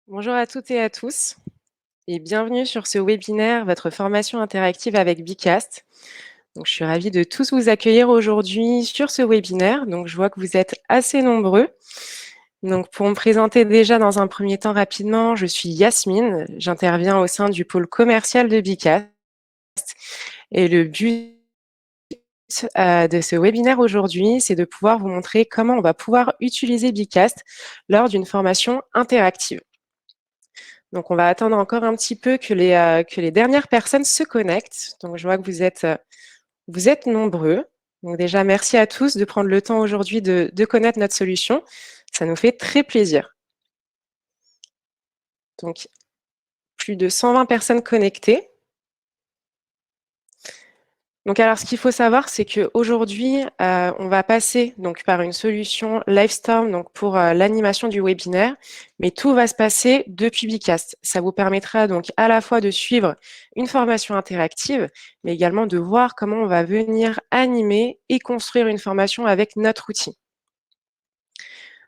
Bonjour à toutes et à tous et bienvenue sur ce webinaire, votre formation interactive avec Bicast. Donc, je suis ravie de tous vous accueillir aujourd'hui sur ce webinaire. Donc, je vois que vous êtes assez nombreux. Donc, pour me présenter déjà dans un premier temps rapidement, je suis Yasmine. J'interviens au sein du pôle commercial de Bicast. Et le but de ce webinaire aujourd'hui, c'est de pouvoir vous montrer comment on va pouvoir utiliser Bicast lors d'une formation interactive. Donc, on va attendre encore un petit peu que les dernières personnes se connectent. Donc, je vois que vous êtes nombreux. Donc, déjà, merci à tous de prendre le temps aujourd'hui de connaître notre solution. Ça nous fait très plaisir. Donc, plus de 120 personnes connectées. Donc, alors, ce qu'il faut savoir, c'est qu'aujourd'hui, on va passer donc par une solution Livestorm donc pour l'animation du webinaire, mais tout va se passer depuis Bicast. Ça vous permettra donc à la fois de suivre une formation interactive, mais également de voir comment on va venir animer et construire une formation avec notre outil.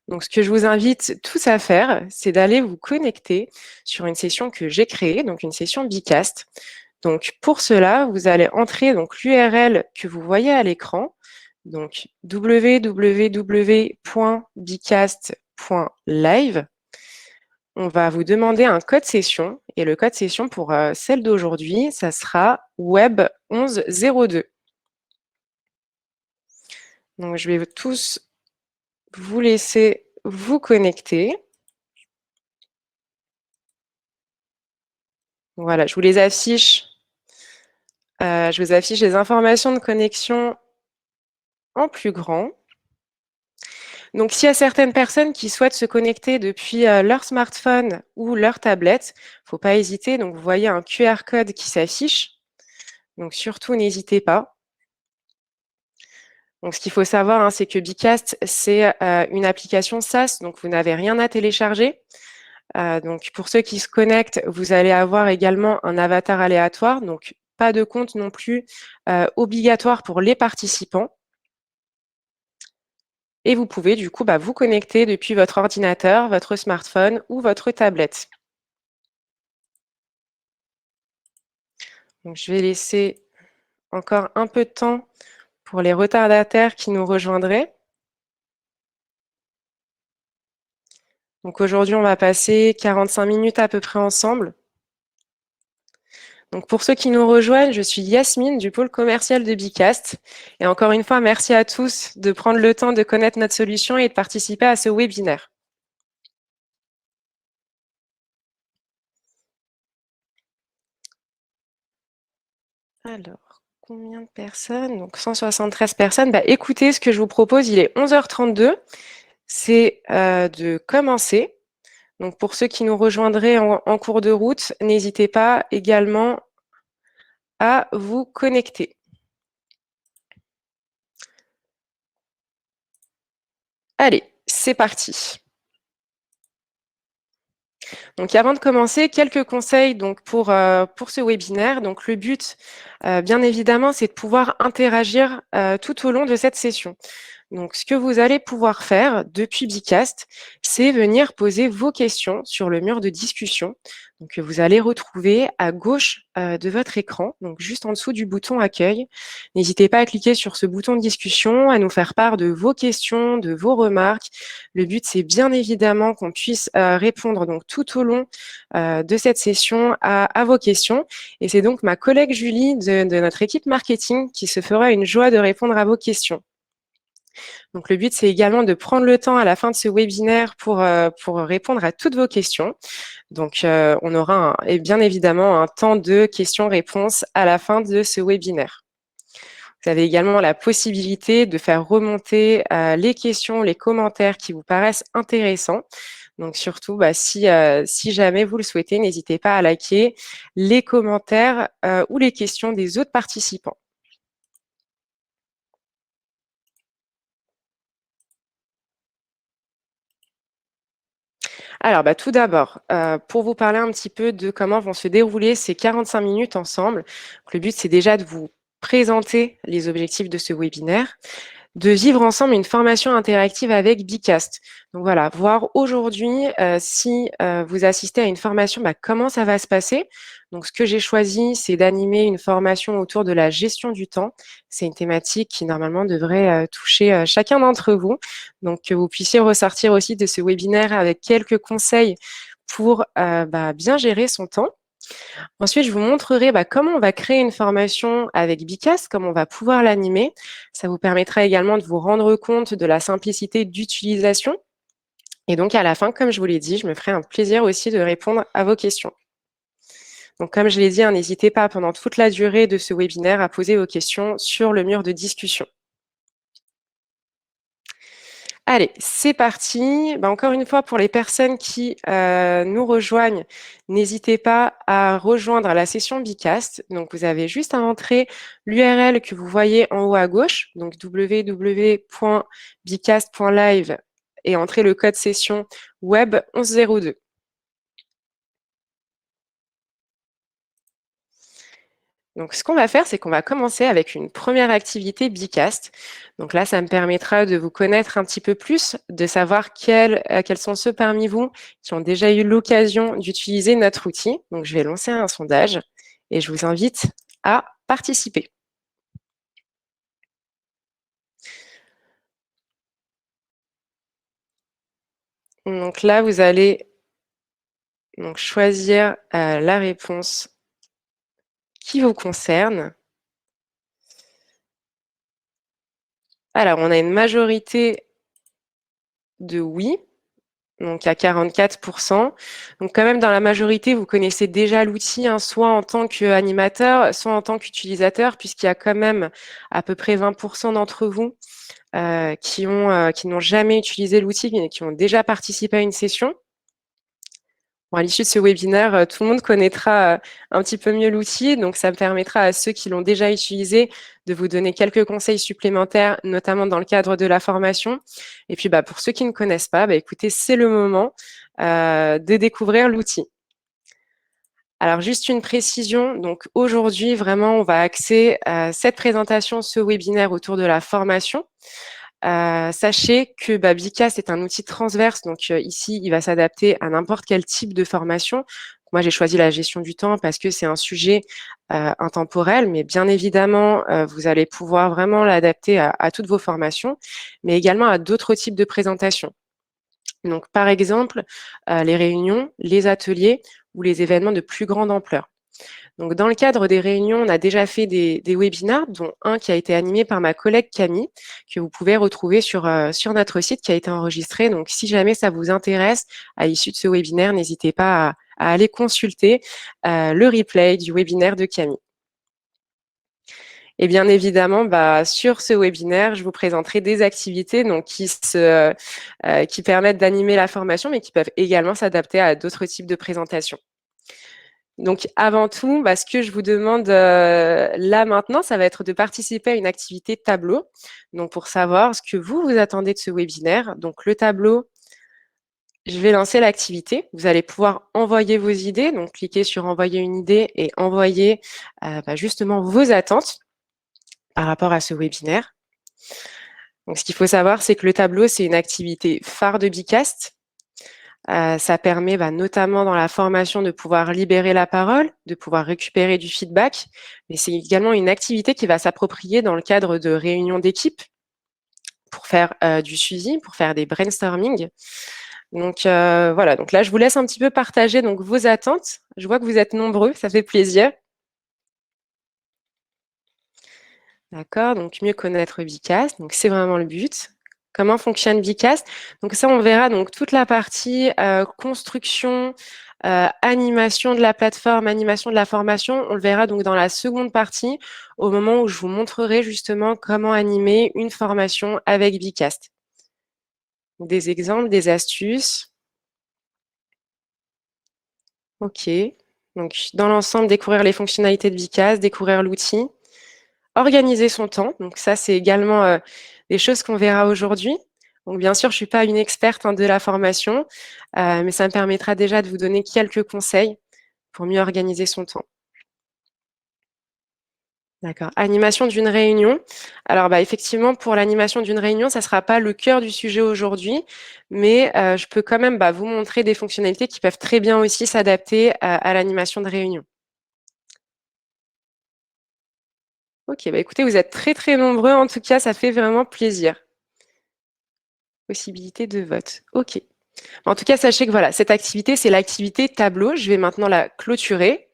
Donc, ce que je vous invite tous à faire, c'est d'aller vous connecter sur une session que j'ai créée, donc une session Bicast. Donc, pour cela, vous allez entrer donc l'URL que vous voyez à l'écran, donc www.bicast.live. On va vous demander un code session et le code session pour celle d'aujourd'hui, ça sera web 1102. Donc, je vais tous vous laisser vous connecter. Voilà, je vous les affiche. Je vous affiche les informations de connexion en plus grand. Donc, s'il y a certaines personnes qui souhaitent se connecter depuis leur smartphone ou leur tablette, il ne faut pas hésiter. Donc, vous voyez un QR code qui s'affiche. Donc, surtout, n'hésitez pas. Donc, ce qu'il faut savoir, c'est que Bicast, c'est une application SaaS, donc vous n'avez rien à télécharger. Donc, pour ceux qui se connectent, vous allez avoir également un avatar aléatoire, donc pas de compte non plus obligatoire pour les participants. Et vous pouvez du coup vous connecter depuis votre ordinateur, votre smartphone ou votre tablette. Donc, je vais laisser encore un peu de temps pour les retardataires qui nous rejoindraient. Donc aujourd'hui, on va passer 45 minutes à peu près ensemble. Donc pour ceux qui nous rejoignent, je suis Yasmine du pôle commercial de Bicast. Et encore une fois, merci à tous de prendre le temps de connaître notre solution et de participer à ce webinaire. Alors, combien de personnes? Donc 173 personnes. Écoutez, ce que je vous propose, il est 11h32. C'est de commencer. Donc pour ceux qui nous rejoindraient en cours de route, n'hésitez pas également à vous connecter. Allez, c'est parti. Donc avant de commencer, quelques conseils donc pour ce webinaire. Donc le but, bien évidemment, c'est de pouvoir interagir tout au long de cette session. Donc, ce que vous allez pouvoir faire depuis Bicast, c'est venir poser vos questions sur le mur de discussion. Donc, que vous allez retrouver à gauche de votre écran, donc juste en dessous du bouton accueil. N'hésitez pas à cliquer sur ce bouton de discussion, à nous faire part de vos questions, de vos remarques. Le but, c'est bien évidemment qu'on puisse répondre donc tout au long de cette session à vos questions. Et c'est donc ma collègue Julie de notre équipe marketing qui se fera une joie de répondre à vos questions. Donc, le but, c'est également de prendre le temps à la fin de ce webinaire pour répondre à toutes vos questions. Donc, on aura et bien évidemment un temps de questions-réponses à la fin de ce webinaire. Vous avez également la possibilité de faire remonter les questions, les commentaires qui vous paraissent intéressants. Donc, surtout, si jamais vous le souhaitez, n'hésitez pas à liker les commentaires ou les questions des autres participants. Alors, tout d'abord, pour vous parler un petit peu de comment vont se dérouler ces 45 minutes ensemble, le but, c'est déjà de vous présenter les objectifs de ce webinaire, de vivre ensemble une formation interactive avec Bicast. Donc voilà, voir aujourd'hui si vous assistez à une formation, comment ça va se passer. Donc ce que j'ai choisi, c'est d'animer une formation autour de la gestion du temps. C'est une thématique qui normalement devrait toucher chacun d'entre vous. Donc que vous puissiez ressortir aussi de ce webinaire avec quelques conseils pour bien gérer son temps. Ensuite, je vous montrerai comment on va créer une formation avec Bicast, comment on va pouvoir l'animer. Ça vous permettra également de vous rendre compte de la simplicité d'utilisation. Et donc, à la fin, comme je vous l'ai dit, je me ferai un plaisir aussi de répondre à vos questions. Donc, comme je l'ai dit, n'hésitez pas pendant toute la durée de ce webinaire à poser vos questions sur le mur de discussion. Allez, c'est parti. Encore une fois, pour les personnes qui nous rejoignent, n'hésitez pas à rejoindre la session Bicast. Donc, vous avez juste à entrer l'URL que vous voyez en haut à gauche, donc www.bicast.live et entrer le code session web 1102. Donc, ce qu'on va faire, c'est qu'on va commencer avec une première activité Bicast. Donc là, ça me permettra de vous connaître un petit peu plus, de savoir quels sont ceux parmi vous qui ont déjà eu l'occasion d'utiliser notre outil. Donc, je vais lancer un sondage et je vous invite à participer. Donc là, vous allez choisir la réponse qui vous concerne. Alors, on a une majorité de oui. Donc à 44%. Donc quand même dans la majorité, vous connaissez déjà l'outil, soit en tant qu'animateur, soit en tant qu'utilisateur, puisqu'il y a quand même à peu près 20% d'entre vous qui n'ont jamais utilisé l'outil, mais qui ont déjà participé à une session. Bon, à l'issue de ce webinaire, tout le monde connaîtra un petit peu mieux l'outil, donc ça me permettra à ceux qui l'ont déjà utilisé de vous donner quelques conseils supplémentaires, notamment dans le cadre de la formation. Et puis, pour ceux qui ne connaissent pas, écoutez, c'est le moment de découvrir l'outil. Alors, juste une précision. Donc, aujourd'hui, vraiment, on va axer cette présentation, ce webinaire autour de la formation. Sachez que Bicast est un outil transverse, donc ici, il va s'adapter à n'importe quel type de formation. Moi, j'ai choisi la gestion du temps parce que c'est un sujet intemporel, mais bien évidemment, vous allez pouvoir vraiment l'adapter à toutes vos formations, mais également à d'autres types de présentations. Donc, par exemple, les réunions, les ateliers ou les événements de plus grande ampleur. Donc, dans le cadre des réunions, on a déjà fait des webinars, dont un qui a été animé par ma collègue Camille, que vous pouvez retrouver sur notre site, qui a été enregistré. Donc, si jamais ça vous intéresse, à l'issue de ce webinaire, n'hésitez pas à aller consulter le replay du webinaire de Camille. Et bien évidemment, sur ce webinaire, je vous présenterai des activités qui permettent d'animer la formation, mais qui peuvent également s'adapter à d'autres types de présentations. Donc, avant tout, ce que je vous demande là maintenant, ça va être de participer à une activité tableau. Donc, pour savoir ce que vous attendez de ce webinaire. Donc, le tableau, je vais lancer l'activité. Vous allez pouvoir envoyer vos idées. Donc, cliquez sur envoyer une idée et envoyer justement vos attentes par rapport à ce webinaire. Donc, ce qu'il faut savoir, c'est que le tableau, c'est une activité phare de Bicast. Ça permet notamment dans la formation de pouvoir libérer la parole, de pouvoir récupérer du feedback, mais c'est également une activité qui va s'approprier dans le cadre de réunions d'équipe pour faire du suivi, pour faire des brainstorming. Donc voilà, donc là je vous laisse un petit peu partager vos attentes. Je vois que vous êtes nombreux, ça fait plaisir. D'accord, donc mieux connaître Bicast, donc c'est vraiment le but. Comment fonctionne Bicast? Donc ça, on verra toute la partie construction, animation de la plateforme, animation de la formation. On le verra donc dans la seconde partie, au moment où je vous montrerai justement comment animer une formation avec Bicast. Des exemples, des astuces. OK. Donc dans l'ensemble, découvrir les fonctionnalités de Bicast, découvrir l'outil. Organiser son temps, donc ça, c'est également des choses qu'on verra aujourd'hui. Donc bien sûr, je suis pas une experte de la formation, mais ça me permettra déjà de vous donner quelques conseils pour mieux organiser son temps. D'accord. Animation d'une réunion. Alors, bah, effectivement, pour l'animation d'une réunion, ça sera pas le cœur du sujet aujourd'hui, mais je peux quand même, bah, vous montrer des fonctionnalités qui peuvent très bien aussi s'adapter à l'animation de réunion. OK, bah, écoutez, vous êtes très, très nombreux en tout cas, ça fait vraiment plaisir. Possibilité de vote. OK. En tout cas, sachez que voilà, cette activité, c'est l'activité tableau. Je vais maintenant la clôturer.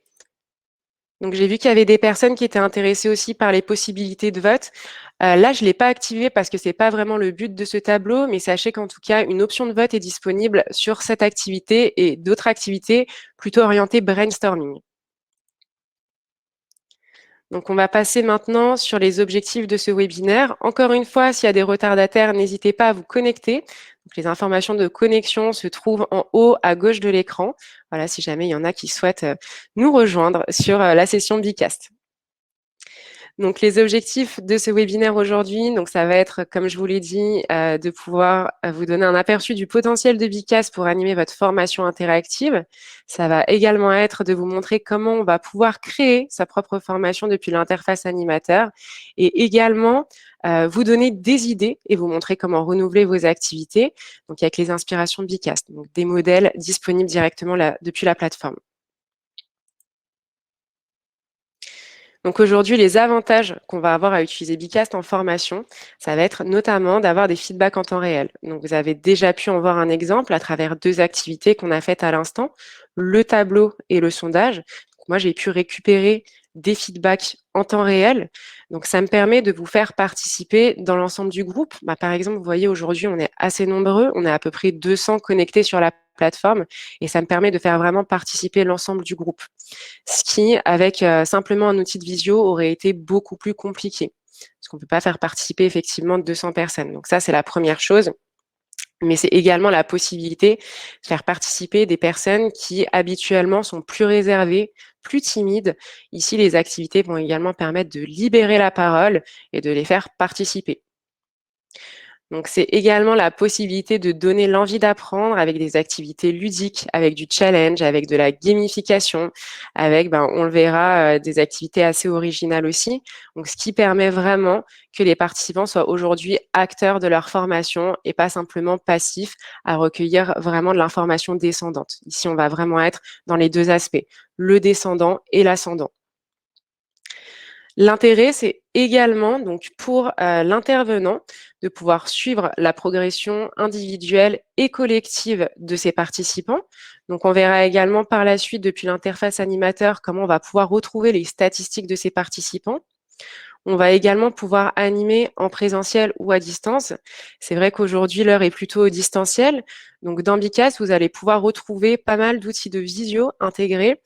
Donc, j'ai vu qu'il y avait des personnes qui étaient intéressées aussi par les possibilités de vote. Là, je ne l'ai pas activé parce que c'est pas vraiment le but de ce tableau, mais sachez qu'en tout cas, une option de vote est disponible sur cette activité et d'autres activités plutôt orientées brainstorming. Donc, on va passer maintenant sur les objectifs de ce webinaire. Encore une fois, s'il y a des retardataires, n'hésitez pas à vous connecter. Donc, les informations de connexion se trouvent en haut à gauche de l'écran. Voilà, si jamais il y en a qui souhaitent nous rejoindre sur la session Bicast. Donc, les objectifs de ce webinaire aujourd'hui, donc ça va être, comme je vous l'ai dit, de pouvoir vous donner un aperçu du potentiel de Bicast pour animer votre formation interactive. Ça va également être de vous montrer comment on va pouvoir créer sa propre formation depuis l'interface animateur et également vous donner des idées et vous montrer comment renouveler vos activités, donc avec les inspirations de Bicast, donc des modèles disponibles directement depuis la plateforme. Donc aujourd'hui, les avantages qu'on va avoir à utiliser Bicast en formation, ça va être notamment d'avoir des feedbacks en temps réel. Donc vous avez déjà pu en voir un exemple à travers deux activités qu'on a faites à l'instant, le tableau et le sondage. Donc moi, j'ai pu récupérer des feedbacks en temps réel. Donc ça me permet de vous faire participer dans l'ensemble du groupe. Bah, par exemple, vous voyez, aujourd'hui, on est assez nombreux, on est à peu près 200 connectés sur la plateforme et ça me permet de faire vraiment participer l'ensemble du groupe, ce qui, avec simplement un outil de visio, aurait été beaucoup plus compliqué. Parce qu'on ne peut pas faire participer effectivement 200 personnes. Donc ça, c'est la première chose. Mais c'est également la possibilité de faire participer des personnes qui habituellement sont plus réservées, plus timides. Ici, les activités vont également permettre de libérer la parole et de les faire participer. Donc, c'est également la possibilité de donner l'envie d'apprendre avec des activités ludiques, avec du challenge, avec de la gamification, avec, ben, on le verra, des activités assez originales aussi. Donc, ce qui permet vraiment que les participants soient aujourd'hui acteurs de leur formation et pas simplement passifs à recueillir vraiment de l'information descendante. Ici, on va vraiment être dans les deux aspects, le descendant et l'ascendant. L'intérêt, c'est également donc pour l'intervenant de pouvoir suivre la progression individuelle et collective de ses participants. Donc, on verra également par la suite, depuis l'interface animateur, comment on va pouvoir retrouver les statistiques de ses participants. On va également pouvoir animer en présentiel ou à distance. C'est vrai qu'aujourd'hui, l'heure est plutôt au distanciel. Donc, dans Bicast, vous allez pouvoir retrouver pas mal d'outils de visio intégrés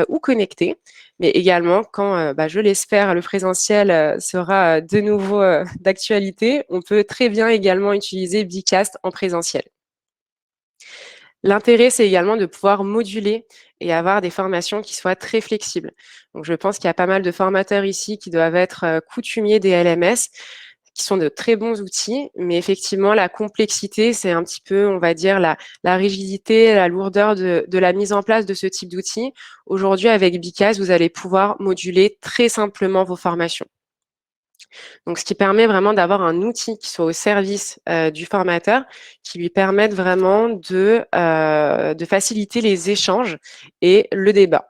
ou connectés. Mais également, quand, bah, je l'espère, le présentiel sera de nouveau d'actualité, on peut très bien également utiliser Bicast en présentiel. L'intérêt, c'est également de pouvoir moduler et avoir des formations qui soient très flexibles. Donc, je pense qu'il y a pas mal de formateurs ici qui doivent être coutumiers des LMS, qui sont de très bons outils, mais effectivement, la complexité, c'est un petit peu, on va dire, la rigidité, la lourdeur de la mise en place de ce type d'outils. Aujourd'hui, avec Bicast, vous allez pouvoir moduler très simplement vos formations. Donc, ce qui permet vraiment d'avoir un outil qui soit au service du formateur, qui lui permette vraiment de faciliter les échanges et le débat.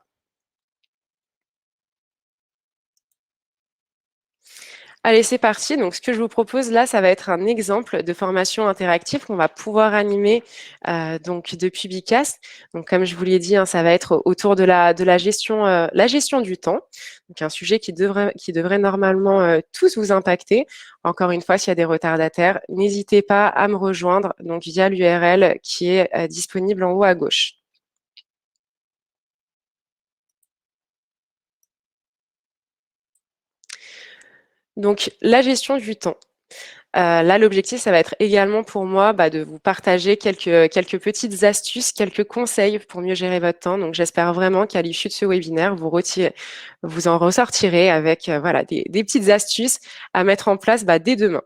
Allez, c'est parti. Donc, ce que je vous propose là, ça va être un exemple de formation interactive qu'on va pouvoir animer donc depuis Bicast. Donc, comme je vous l'ai dit, hein, ça va être autour de la gestion du temps. Donc, un sujet qui devrait normalement tous vous impacter. Encore une fois, s'il y a des retardataires, n'hésitez pas à me rejoindre donc via l'URL qui est disponible en haut à gauche. Donc, la gestion du temps. Là, l'objectif, ça va être également pour moi, bah, de vous partager quelques petites astuces, quelques conseils pour mieux gérer votre temps. Donc, j'espère vraiment qu'à l'issue de ce webinaire, vous en ressortirez avec voilà, des petites astuces à mettre en place bah, dès demain.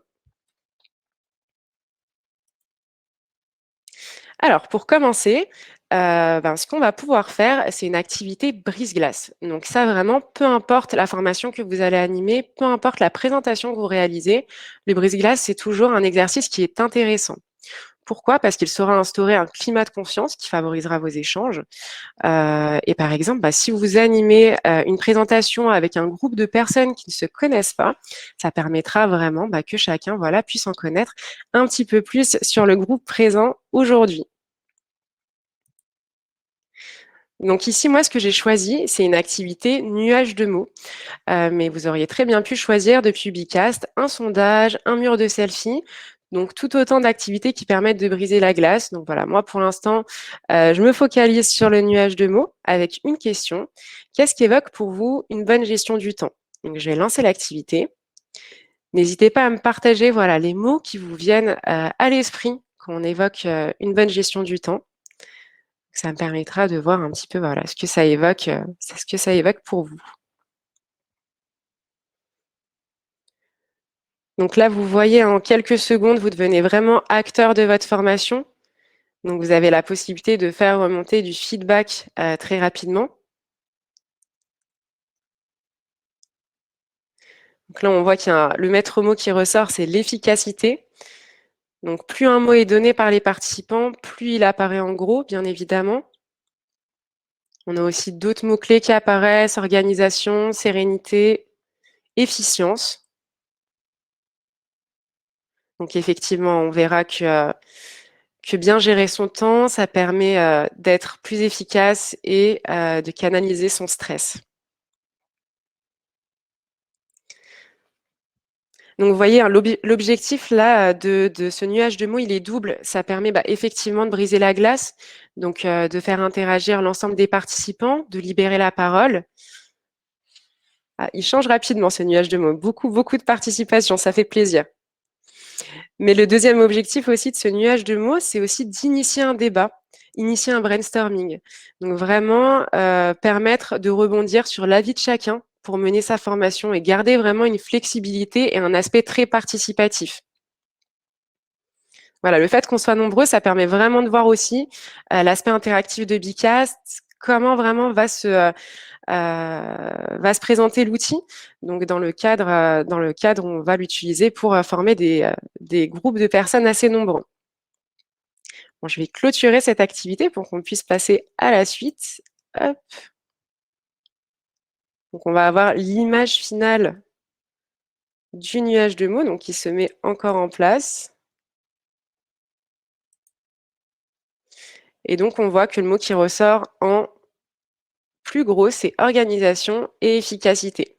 Alors, pour commencer, ce qu'on va pouvoir faire, c'est une activité brise-glace. Donc ça, vraiment, peu importe la formation que vous allez animer, peu importe la présentation que vous réalisez, le brise-glace, c'est toujours un exercice qui est intéressant. Pourquoi? Parce qu'il saura instaurer un climat de confiance qui favorisera vos échanges. Et par exemple, si vous animez une présentation avec un groupe de personnes qui ne se connaissent pas, ça permettra vraiment que chacun puisse en connaître un petit peu plus sur le groupe présent aujourd'hui. Donc ici, moi, ce que j'ai choisi, c'est une activité nuage de mots. Mais vous auriez très bien pu choisir depuis Bicast un sondage, un mur de selfie. Donc tout autant d'activités qui permettent de briser la glace. Donc voilà, moi pour l'instant, je me focalise sur le nuage de mots avec une question. Qu'est-ce qui évoque pour vous une bonne gestion du temps? Donc je vais lancer l'activité. N'hésitez pas à me partager les mots qui vous viennent à l'esprit quand on évoque une bonne gestion du temps. Ça me permettra de voir un petit peu ce que ça évoque, ce que ça évoque pour vous. Donc là, vous voyez en quelques secondes, vous devenez vraiment acteur de votre formation. Donc vous avez la possibilité de faire remonter du feedback très rapidement. Donc là, on voit qu'il y a le maître mot qui ressort, c'est l'efficacité. Donc plus un mot est donné par les participants, plus il apparaît en gros, bien évidemment. On a aussi d'autres mots-clés qui apparaissent, organisation, sérénité, efficience. Donc effectivement, on verra que bien gérer son temps, ça permet d'être plus efficace et de canaliser son stress. Donc, vous voyez, hein, l'objectif là de ce nuage de mots, il est double. Ça permet effectivement de briser la glace, donc de faire interagir l'ensemble des participants, de libérer la parole. Ah, il change rapidement ce nuage de mots. Beaucoup, beaucoup de participation, ça fait plaisir. Mais le deuxième objectif aussi de ce nuage de mots, c'est aussi d'initier un débat, initier un brainstorming. Donc vraiment permettre de rebondir sur l'avis de chacun pour mener sa formation et garder vraiment une flexibilité et un aspect très participatif. Voilà, le fait qu'on soit nombreux, ça permet vraiment de voir aussi l'aspect interactif de Bicast, comment vraiment va se présenter l'outil. Donc dans le cadre, on va l'utiliser pour former des groupes de personnes assez nombreux. Bon, je vais clôturer cette activité pour qu'on puisse passer à la suite. Hop. Donc on va avoir l'image finale du nuage de mots, donc qui se met encore en place. Et donc on voit que le mot qui ressort en plus gros, c'est organisation et efficacité.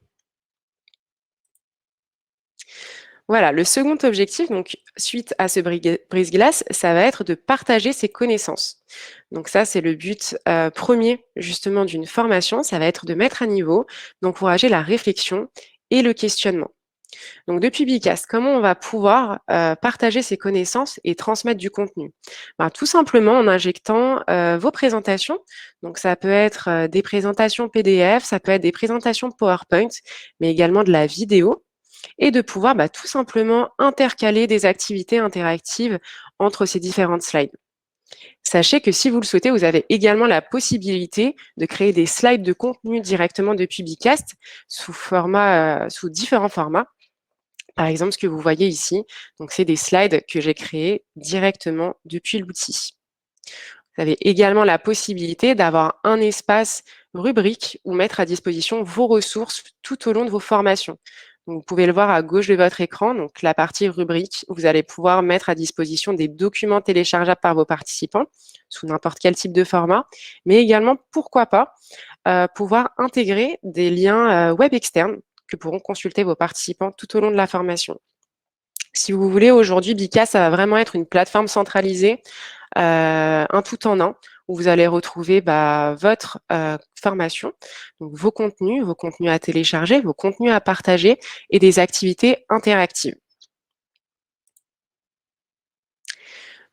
Voilà, le second objectif, donc suite à ce brise-glace, ça va être de partager ses connaissances. Donc ça, c'est le but premier justement d'une formation, ça va être de mettre à niveau, d'encourager la réflexion et le questionnement. Donc depuis Bicast, comment on va pouvoir partager ses connaissances et transmettre du contenu? Tout simplement en injectant vos présentations. Donc ça peut être des présentations PDF, ça peut être des présentations PowerPoint, mais également de la vidéo et de pouvoir tout simplement intercaler des activités interactives entre ces différentes slides. Sachez que si vous le souhaitez, vous avez également la possibilité de créer des slides de contenu directement depuis Bicast sous différents formats. Par exemple, ce que vous voyez ici, donc c'est des slides que j'ai créés directement depuis l'outil. Vous avez également la possibilité d'avoir un espace rubrique ou mettre à disposition vos ressources tout au long de vos formations. Donc, vous pouvez le voir à gauche de votre écran, donc la partie rubrique, vous allez pouvoir mettre à disposition des documents téléchargeables par vos participants sous n'importe quel type de format, mais également, pourquoi pas, pouvoir intégrer des liens web externes que pourront consulter vos participants tout au long de la formation. Si vous voulez, aujourd'hui, Bicast, ça va vraiment être une plateforme centralisée, un tout en un, où vous allez retrouver votre formation, donc vos contenus à télécharger, vos contenus à partager et des activités interactives.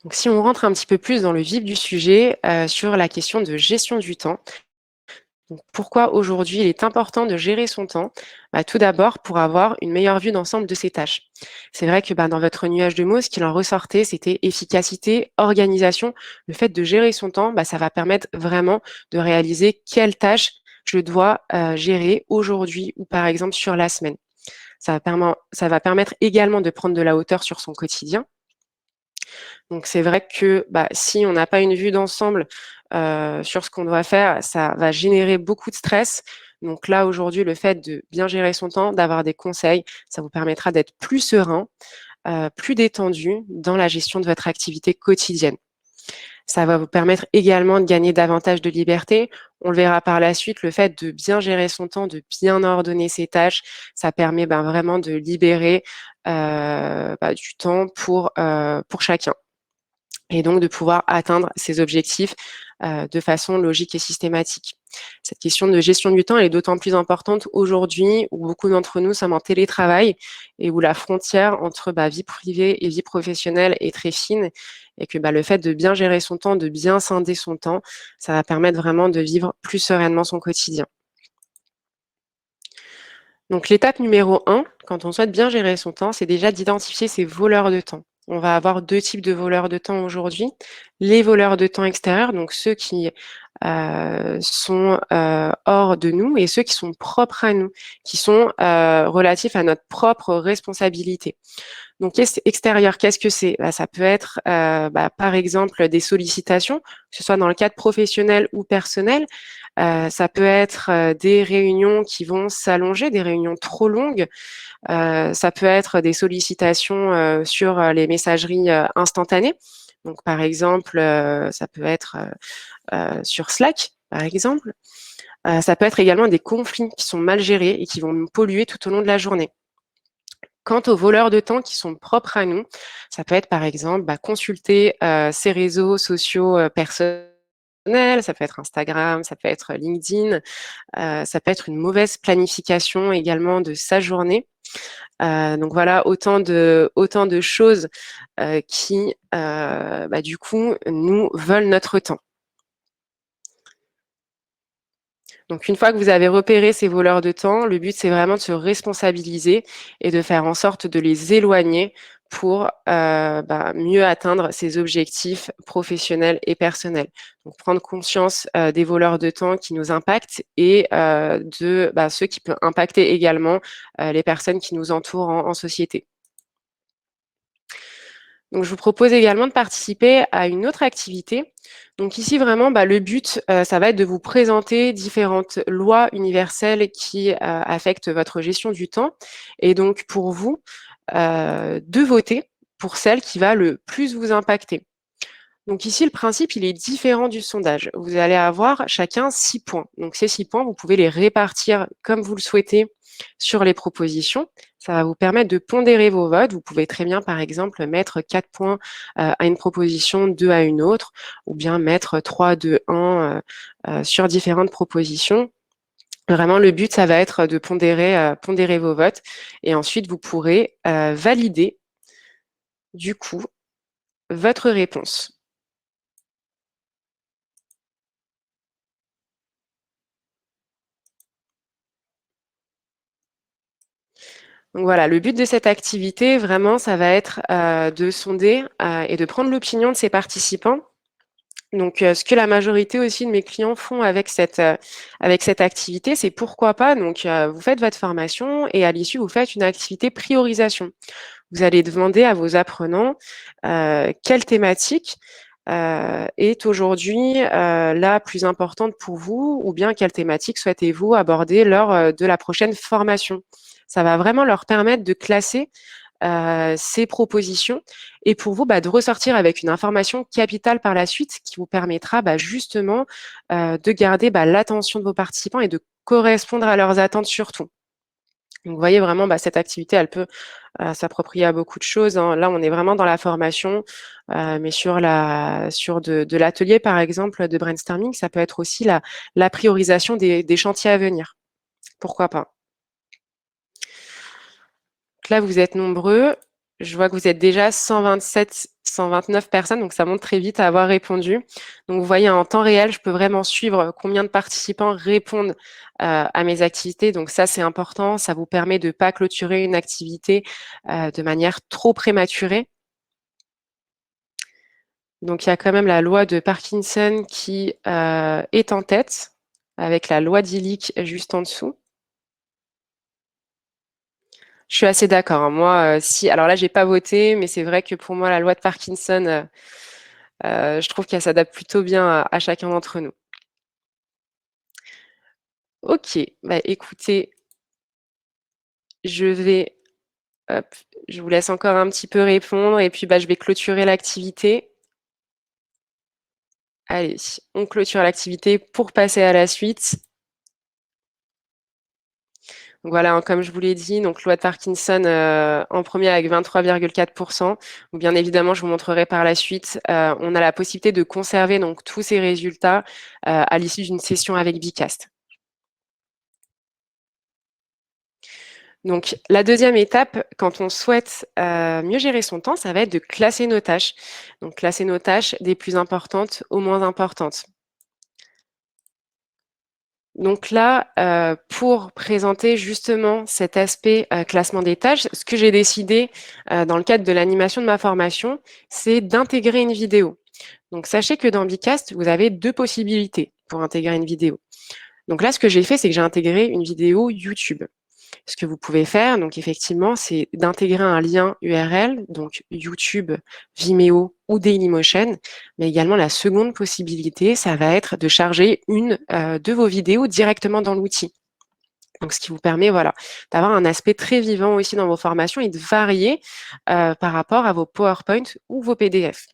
Donc, si on rentre un petit peu plus dans le vif du sujet sur la question de gestion du temps, Donc, pourquoi aujourd'hui il est important de gérer son temps? Tout d'abord pour avoir une meilleure vue d'ensemble de ses tâches. C'est vrai que dans votre nuage de mots, ce qu'il en ressortait, c'était efficacité, organisation. Le fait de gérer son temps, ça va permettre vraiment de réaliser quelles tâches je dois gérer aujourd'hui ou par exemple sur la semaine. Ça va permettre également de prendre de la hauteur sur son quotidien. Donc c'est vrai que si on n'a pas une vue d'ensemble sur ce qu'on doit faire, ça va générer beaucoup de stress. Donc là, aujourd'hui, le fait de bien gérer son temps, d'avoir des conseils, ça vous permettra d'être plus serein, plus détendu dans la gestion de votre activité quotidienne. Ça va vous permettre également de gagner davantage de liberté. On le verra par la suite, le fait de bien gérer son temps, de bien ordonner ses tâches, ça permet vraiment de libérer du temps pour chacun et donc de pouvoir atteindre ses objectifs de façon logique et systématique. Cette question de gestion du temps elle est d'autant plus importante aujourd'hui où beaucoup d'entre nous sommes en télétravail et où la frontière entre vie privée et vie professionnelle est très fine et que le fait de bien gérer son temps, de bien scinder son temps, ça va permettre vraiment de vivre plus sereinement son quotidien. Donc l'étape numéro 1, quand on souhaite bien gérer son temps, c'est déjà d'identifier ses voleurs de temps. On va avoir 2 types de voleurs de temps aujourd'hui. Les voleurs de temps extérieurs, donc ceux qui sont hors de nous et ceux qui sont propres à nous, qui sont relatifs à notre propre responsabilité. Donc extérieur, qu'est-ce que c'est? Ça peut être par exemple des sollicitations, que ce soit dans le cadre professionnel ou personnel. Ça peut être des réunions qui vont s'allonger, des réunions trop longues. Ça peut être des sollicitations sur les messageries instantanées. Donc, par exemple, ça peut être sur Slack, par exemple. Ça peut être également des conflits qui sont mal gérés et qui vont nous polluer tout au long de la journée. Quant aux voleurs de temps qui sont propres à nous, ça peut être par exemple consulter ses réseaux sociaux personnels, ça peut être Instagram, ça peut être LinkedIn, ça peut être une mauvaise planification également de sa journée. Donc voilà, autant de choses qui, du coup, nous volent notre temps. Donc une fois que vous avez repéré ces voleurs de temps, le but c'est vraiment de se responsabiliser et de faire en sorte de les éloigner pour mieux atteindre ses objectifs professionnels et personnels. Donc prendre conscience des voleurs de temps qui nous impactent et de ceux qui peuvent impacter également les personnes qui nous entourent en société. Donc, je vous propose également de participer à une autre activité. Donc ici, vraiment, le but, ça va être de vous présenter différentes lois universelles qui affectent votre gestion du temps. Et donc, pour vous, de voter pour celle qui va le plus vous impacter. Donc ici, le principe, il est différent du sondage. Vous allez avoir chacun 6 points. Donc ces 6 points, vous pouvez les répartir comme vous le souhaitez sur les propositions. Ça va vous permettre de pondérer vos votes. Vous pouvez très bien, par exemple, mettre 4 points à une proposition, 2 à une autre, ou bien mettre 3, 2, 1 sur différentes propositions. Vraiment, le but, ça va être de pondérer vos votes. Et ensuite, vous pourrez valider, du coup, votre réponse. Donc voilà, le but de cette activité, vraiment, ça va être de sonder et de prendre l'opinion de ces participants. Donc, ce que la majorité aussi de mes clients font avec cette activité, c'est pourquoi pas. Donc, vous faites votre formation et à l'issue, vous faites une activité priorisation. Vous allez demander à vos apprenants quelle thématique est aujourd'hui la plus importante pour vous, ou bien quelle thématique souhaitez-vous aborder lors de la prochaine formation. Ça va vraiment leur permettre de classer ces propositions et pour vous de ressortir avec une information capitale par la suite qui vous permettra justement de garder l'attention de vos participants et de correspondre à leurs attentes surtout. Donc, vous voyez vraiment, cette activité, elle peut s'approprier à beaucoup de choses, hein. Là, on est vraiment dans la formation, mais sur de l'atelier, par exemple, de brainstorming, ça peut être aussi la priorisation des chantiers à venir. Pourquoi pas? Donc là, vous êtes nombreux. je vois que vous êtes déjà 127, 129 personnes, donc ça monte très vite à avoir répondu. Donc vous voyez, en temps réel, je peux vraiment suivre combien de participants répondent à mes activités. Donc ça, c'est important. Ça vous permet de ne pas clôturer une activité de manière trop prématurée. Donc il y a quand même la loi de Parkinson qui est en tête, avec la loi d'Illich juste en dessous. Je suis assez d'accord, hein. Moi, si, alors là, j'ai pas voté, mais c'est vrai que pour moi, la loi de Parkinson, je trouve qu'elle s'adapte plutôt bien à chacun d'entre nous. Ok, bah écoutez, je vais, hop, je vous laisse encore un petit peu répondre et puis bah, je vais clôturer l'activité. Allez, on clôture l'activité pour passer à la suite. Donc voilà, hein, comme je vous l'ai dit, donc loi de Parkinson en premier avec 23,4%. Bien évidemment, je vous montrerai par la suite. On a la possibilité de conserver donc tous ces résultats à l'issue d'une session avec Bicast. Donc la deuxième étape, quand on souhaite mieux gérer son temps, ça va être de classer nos tâches. Donc classer nos tâches des plus importantes aux moins importantes. Donc là, pour présenter justement cet aspect classement des tâches, ce que j'ai décidé dans le cadre de l'animation de ma formation, c'est d'intégrer une vidéo. Donc sachez que dans Bicast, vous avez deux possibilités pour intégrer une vidéo. Donc là, ce que j'ai fait, c'est que j'ai intégré une vidéo YouTube. Ce que vous pouvez faire, donc effectivement, c'est d'intégrer un lien URL, donc YouTube, Vimeo ou Dailymotion. Mais également, la seconde possibilité, ça va être de charger une de vos vidéos directement dans l'outil. Donc, ce qui vous permet, voilà, d'avoir un aspect très vivant aussi dans vos formations et de varier par rapport à vos PowerPoint ou vos PDF.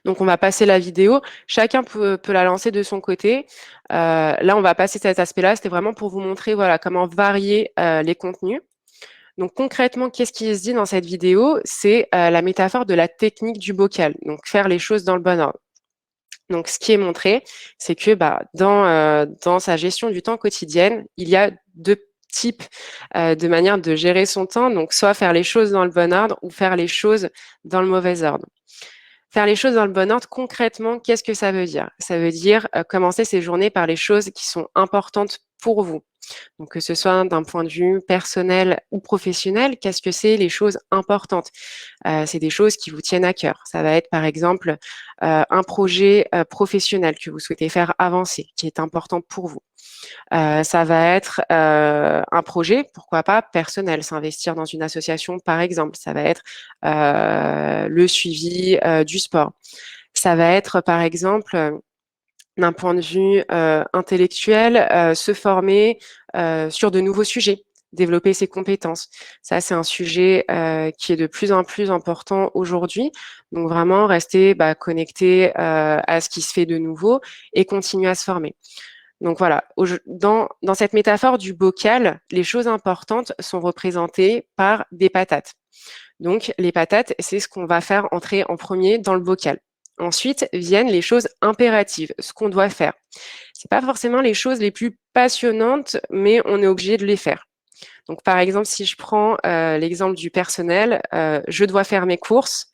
Donc, on va passer la vidéo. Chacun peut la lancer de son côté. Là, on va passer cet aspect-là. C'était vraiment pour vous montrer voilà, comment varier les contenus. Donc, concrètement, qu'est-ce qui se dit dans cette vidéo? C'est la métaphore de la technique du bocal. Donc, faire les choses dans le bon ordre. Donc, ce qui est montré, c'est que bah, dans sa gestion du temps quotidienne, il y a deux types de manières de gérer son temps. Donc, soit faire les choses dans le bon ordre ou faire les choses dans le mauvais ordre. Faire les choses dans le bon ordre, concrètement, qu'est-ce que ça veut dire? Ça veut dire commencer ses journées par les choses qui sont importantes pour vous. Donc, que ce soit d'un point de vue personnel ou professionnel, qu'est-ce que c'est les choses importantes? C'est des choses qui vous tiennent à cœur. Ça va être, par exemple, un projet professionnel que vous souhaitez faire avancer, qui est important pour vous. Ça va être un projet, pourquoi pas, personnel, s'investir dans une association, par exemple. Ça va être le suivi du sport. Ça va être, par exemple, d'un point de vue intellectuel, se former sur de nouveaux sujets, développer ses compétences. Ça, c'est un sujet qui est de plus en plus important aujourd'hui. Donc vraiment rester connecté à ce qui se fait de nouveau et continuer à se former. Donc voilà, dans cette métaphore du bocal, les choses importantes sont représentées par des patates. Donc les patates, c'est ce qu'on va faire entrer en premier dans le bocal. Ensuite viennent les choses impératives, ce qu'on doit faire. C'est pas forcément les choses les plus passionnantes, mais on est obligé de les faire. Donc, par exemple, si je prends l'exemple du personnel, je dois faire mes courses.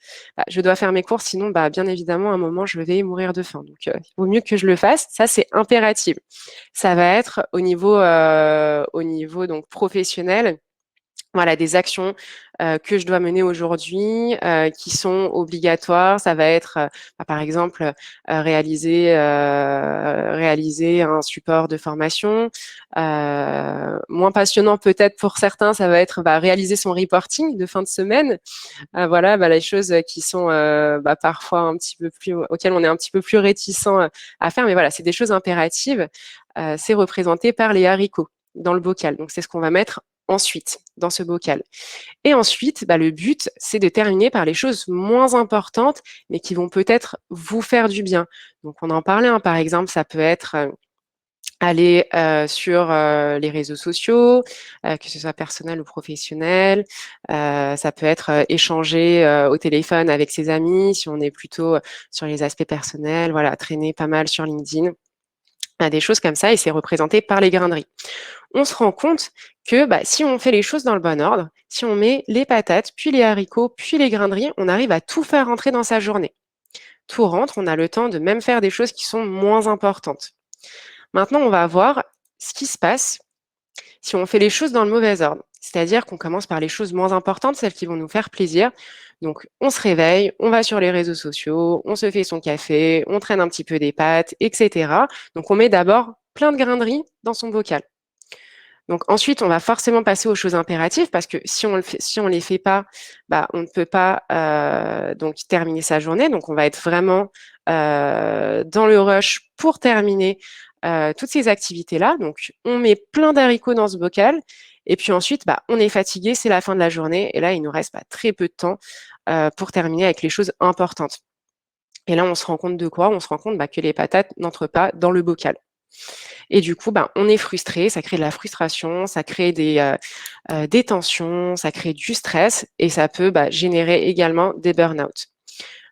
Je dois faire mes courses, sinon, bien évidemment, à un moment, je vais mourir de faim. Donc, il vaut mieux que je le fasse. Ça, c'est impératif. Ça va être au niveau donc professionnel. Voilà, des actions que je dois mener aujourd'hui qui sont obligatoires. Ça va être, par exemple, réaliser un support de formation. Moins passionnant peut-être pour certains, ça va être réaliser son reporting de fin de semaine. Voilà, les choses qui sont parfois un petit peu plus auxquelles on est un petit peu plus réticent à faire. Mais voilà, c'est des choses impératives. C'est représenté par les haricots dans le bocal. Donc, c'est ce qu'on va mettre ensuite dans ce bocal. Et ensuite, le but, c'est de terminer par les choses moins importantes, mais qui vont peut-être vous faire du bien. Donc, on en parlait, hein, par exemple, ça peut être aller sur les réseaux sociaux, que ce soit personnel ou professionnel. Ça peut être échanger au téléphone avec ses amis, si on est plutôt sur les aspects personnels, voilà, traîner pas mal sur LinkedIn. Des choses comme ça et c'est représenté par les grain de riz. On se rend compte que si on fait les choses dans le bon ordre, si on met les patates, puis les haricots, puis les grains de riz, on arrive à tout faire rentrer dans sa journée. Tout rentre, on a le temps de même faire des choses qui sont moins importantes. Maintenant, on va voir ce qui se passe si on fait les choses dans le mauvais ordre. C'est-à-dire qu'on commence par les choses moins importantes, celles qui vont nous faire plaisir. Donc, on se réveille, on va sur les réseaux sociaux, on se fait son café, on traîne un petit peu des pâtes, etc. Donc, on met d'abord plein de grains de riz dans son bocal. Donc ensuite, on va forcément passer aux choses impératives parce que si on les fait pas, on ne peut pas donc terminer sa journée. Donc on va être vraiment dans le rush pour terminer toutes ces activités-là. Donc on met plein d'haricots dans ce bocal et puis ensuite, on est fatigué, c'est la fin de la journée et là il nous reste très peu de temps pour terminer avec les choses importantes. Et là, on se rend compte de quoi? On se rend compte que les patates n'entrent pas dans le bocal. Et du coup, on est frustré, ça crée de la frustration, ça crée des tensions, ça crée du stress et ça peut générer également des burn-out.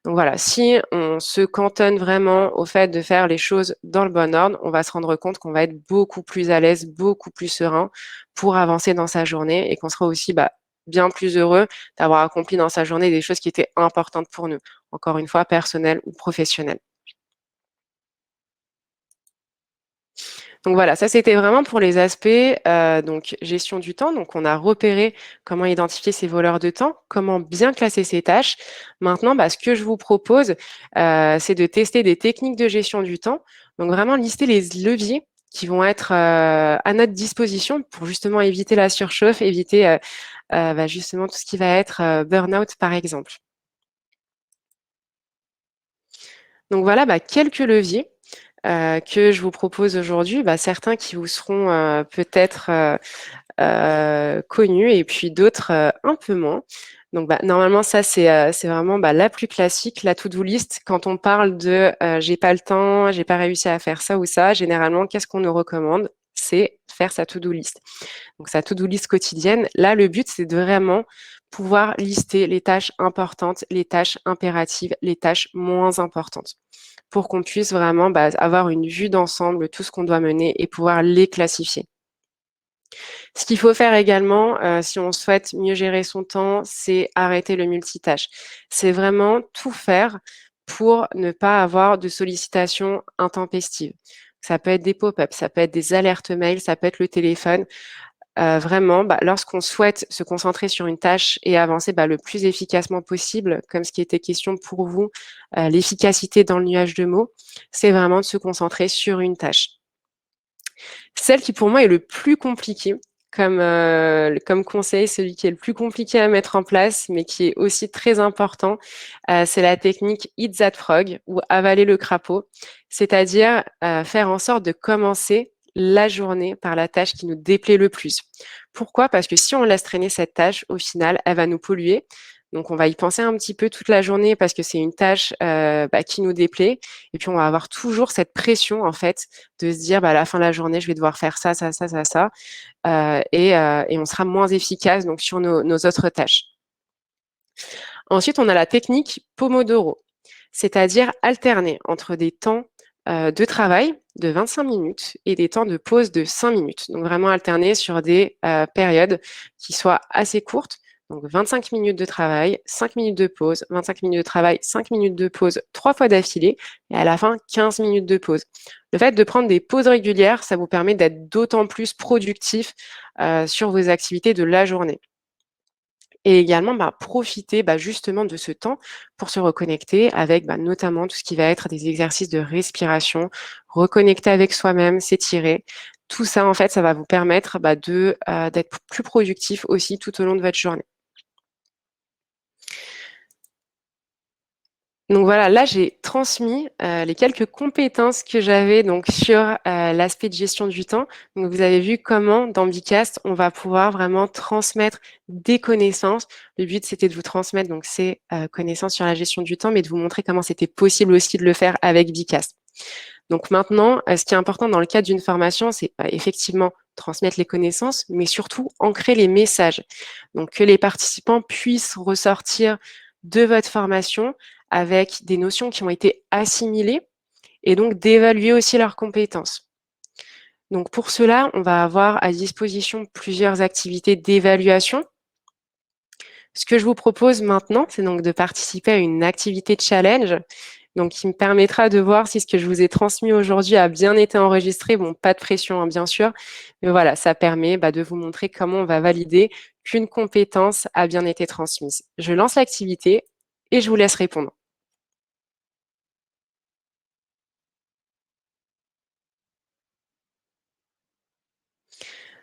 Donc voilà, si on se cantonne vraiment au fait de faire les choses dans le bon ordre, on va se rendre compte qu'on va être beaucoup plus à l'aise, beaucoup plus serein pour avancer dans sa journée et qu'on sera aussi bien plus heureux d'avoir accompli dans sa journée des choses qui étaient importantes pour nous, encore une fois, personnelles ou professionnelles. Donc voilà, ça c'était vraiment pour les aspects donc gestion du temps. Donc on a repéré comment identifier ces voleurs de temps, comment bien classer ses tâches. Maintenant, ce que je vous propose, c'est de tester des techniques de gestion du temps. Donc vraiment lister les leviers qui vont être à notre disposition pour justement éviter la surchauffe, éviter justement tout ce qui va être burn-out par exemple. Donc voilà, quelques leviers que je vous propose aujourd'hui. Certains qui vous seront peut-être connus et puis d'autres un peu moins. Donc normalement ça c'est vraiment la plus classique, la to-do list. Quand on parle de j'ai pas le temps, j'ai pas réussi à faire ça ou ça, généralement qu'est-ce qu'on nous recommande? C'est faire sa to-do list. Donc sa to-do list quotidienne. Là le but c'est de vraiment pouvoir lister les tâches importantes, les tâches impératives, les tâches moins importantes pour qu'on puisse vraiment avoir une vue d'ensemble, tout ce qu'on doit mener et pouvoir les classifier. Ce qu'il faut faire également, si on souhaite mieux gérer son temps, c'est arrêter le multitâche. C'est vraiment tout faire pour ne pas avoir de sollicitations intempestives. Ça peut être des pop-up, ça peut être des alertes mails, ça peut être le téléphone. Vraiment, lorsqu'on souhaite se concentrer sur une tâche et avancer le plus efficacement possible, comme ce qui était question pour vous, l'efficacité dans le nuage de mots, c'est vraiment de se concentrer sur une tâche. Celle qui pour moi est le plus compliqué comme conseil, celui qui est le plus compliqué à mettre en place, mais qui est aussi très important, c'est la technique Eat That Frog ou avaler le crapaud, c'est-à-dire faire en sorte de commencer la journée par la tâche qui nous déplaît le plus. Pourquoi? Parce que si on laisse traîner cette tâche, au final, elle va nous polluer. Donc, on va y penser un petit peu toute la journée parce que c'est une tâche qui nous déplaît. Et puis, on va avoir toujours cette pression, en fait, de se dire, à la fin de la journée, je vais devoir faire ça, ça, ça, ça, ça. Et on sera moins efficace donc, sur nos autres tâches. Ensuite, on a la technique Pomodoro, c'est-à-dire alterner entre des temps de travail de 25 minutes et des temps de pause de 5 minutes. Donc vraiment alterner sur des périodes qui soient assez courtes. Donc 25 minutes de travail, 5 minutes de pause, 25 minutes de travail, 5 minutes de pause, 3 fois d'affilée et à la fin 15 minutes de pause. Le fait de prendre des pauses régulières, ça vous permet d'être d'autant plus productif sur vos activités de la journée. Et également, profiter justement de ce temps pour se reconnecter avec notamment tout ce qui va être des exercices de respiration, reconnecter avec soi-même, s'étirer. Tout ça, en fait, ça va vous permettre d'être plus productif aussi tout au long de votre journée. Donc voilà, là j'ai transmis les quelques compétences que j'avais donc sur l'aspect de gestion du temps. Donc vous avez vu comment dans Bicast on va pouvoir vraiment transmettre des connaissances. Le but c'était de vous transmettre donc ces connaissances sur la gestion du temps, mais de vous montrer comment c'était possible aussi de le faire avec Bicast. Donc maintenant, ce qui est important dans le cadre d'une formation, c'est effectivement transmettre les connaissances, mais surtout ancrer les messages. Donc que les participants puissent ressortir de votre formation avec des notions qui ont été assimilées et donc d'évaluer aussi leurs compétences. Donc pour cela, on va avoir à disposition plusieurs activités d'évaluation. Ce que je vous propose maintenant, c'est donc de participer à une activité challenge, donc qui me permettra de voir si ce que je vous ai transmis aujourd'hui a bien été enregistré. Bon, pas de pression, hein, bien sûr, mais voilà, ça permet de vous montrer comment on va valider qu'une compétence a bien été transmise. Je lance l'activité et je vous laisse répondre.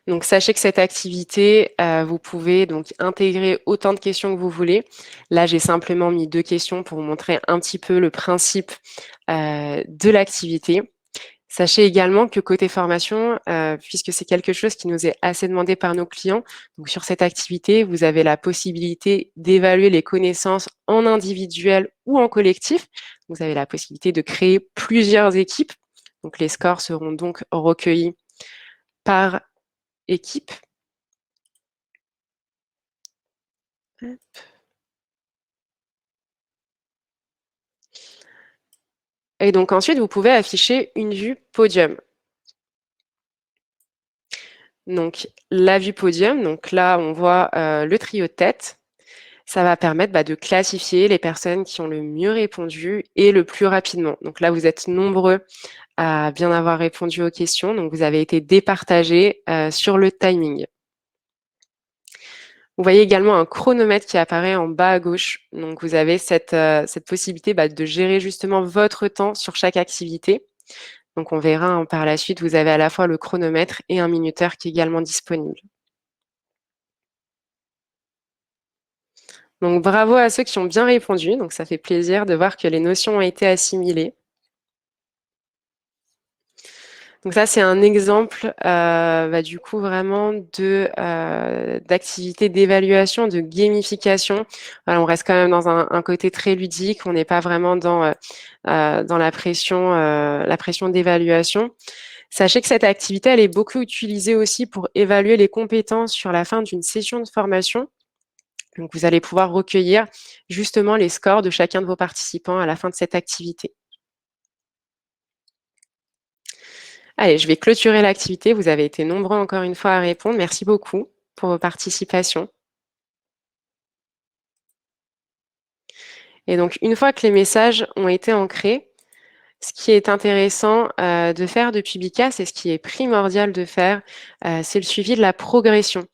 Donc, sachez que cette activité, vous pouvez donc intégrer autant de questions que vous voulez. Là, j'ai simplement mis 2 questions pour vous montrer un petit peu le principe, de l'activité. Sachez également que côté formation, puisque c'est quelque chose qui nous est assez demandé par nos clients, donc sur cette activité, vous avez la possibilité d'évaluer les connaissances en individuel ou en collectif. Vous avez la possibilité de créer plusieurs équipes. Donc les scores seront donc recueillis par équipe. Et donc ensuite, vous pouvez afficher une vue podium. Donc la vue podium, donc là, on voit le trio de tête. Ça va permettre de classifier les personnes qui ont le mieux répondu et le plus rapidement. Donc là, vous êtes nombreux à bien avoir répondu aux questions. Donc vous avez été départagés sur le timing. Vous voyez également un chronomètre qui apparaît en bas à gauche. Donc vous avez cette possibilité de gérer justement votre temps sur chaque activité. Donc on verra par la suite, vous avez à la fois le chronomètre et un minuteur qui est également disponible. Donc bravo à ceux qui ont bien répondu. Donc ça fait plaisir de voir que les notions ont été assimilées. Donc ça, c'est un exemple du coup vraiment d'activité d'évaluation, de gamification. Voilà, on reste quand même dans un côté très ludique. On n'est pas vraiment dans la pression d'évaluation. Sachez que cette activité, elle est beaucoup utilisée aussi pour évaluer les compétences sur la fin d'une session de formation. Donc, vous allez pouvoir recueillir justement les scores de chacun de vos participants à la fin de cette activité. Allez, je vais clôturer l'activité. Vous avez été nombreux encore une fois à répondre. Merci beaucoup pour vos participations. Et donc, une fois que les messages ont été ancrés, ce qui est intéressant de faire depuis Bicas et ce qui est primordial de faire, c'est le suivi de la progression.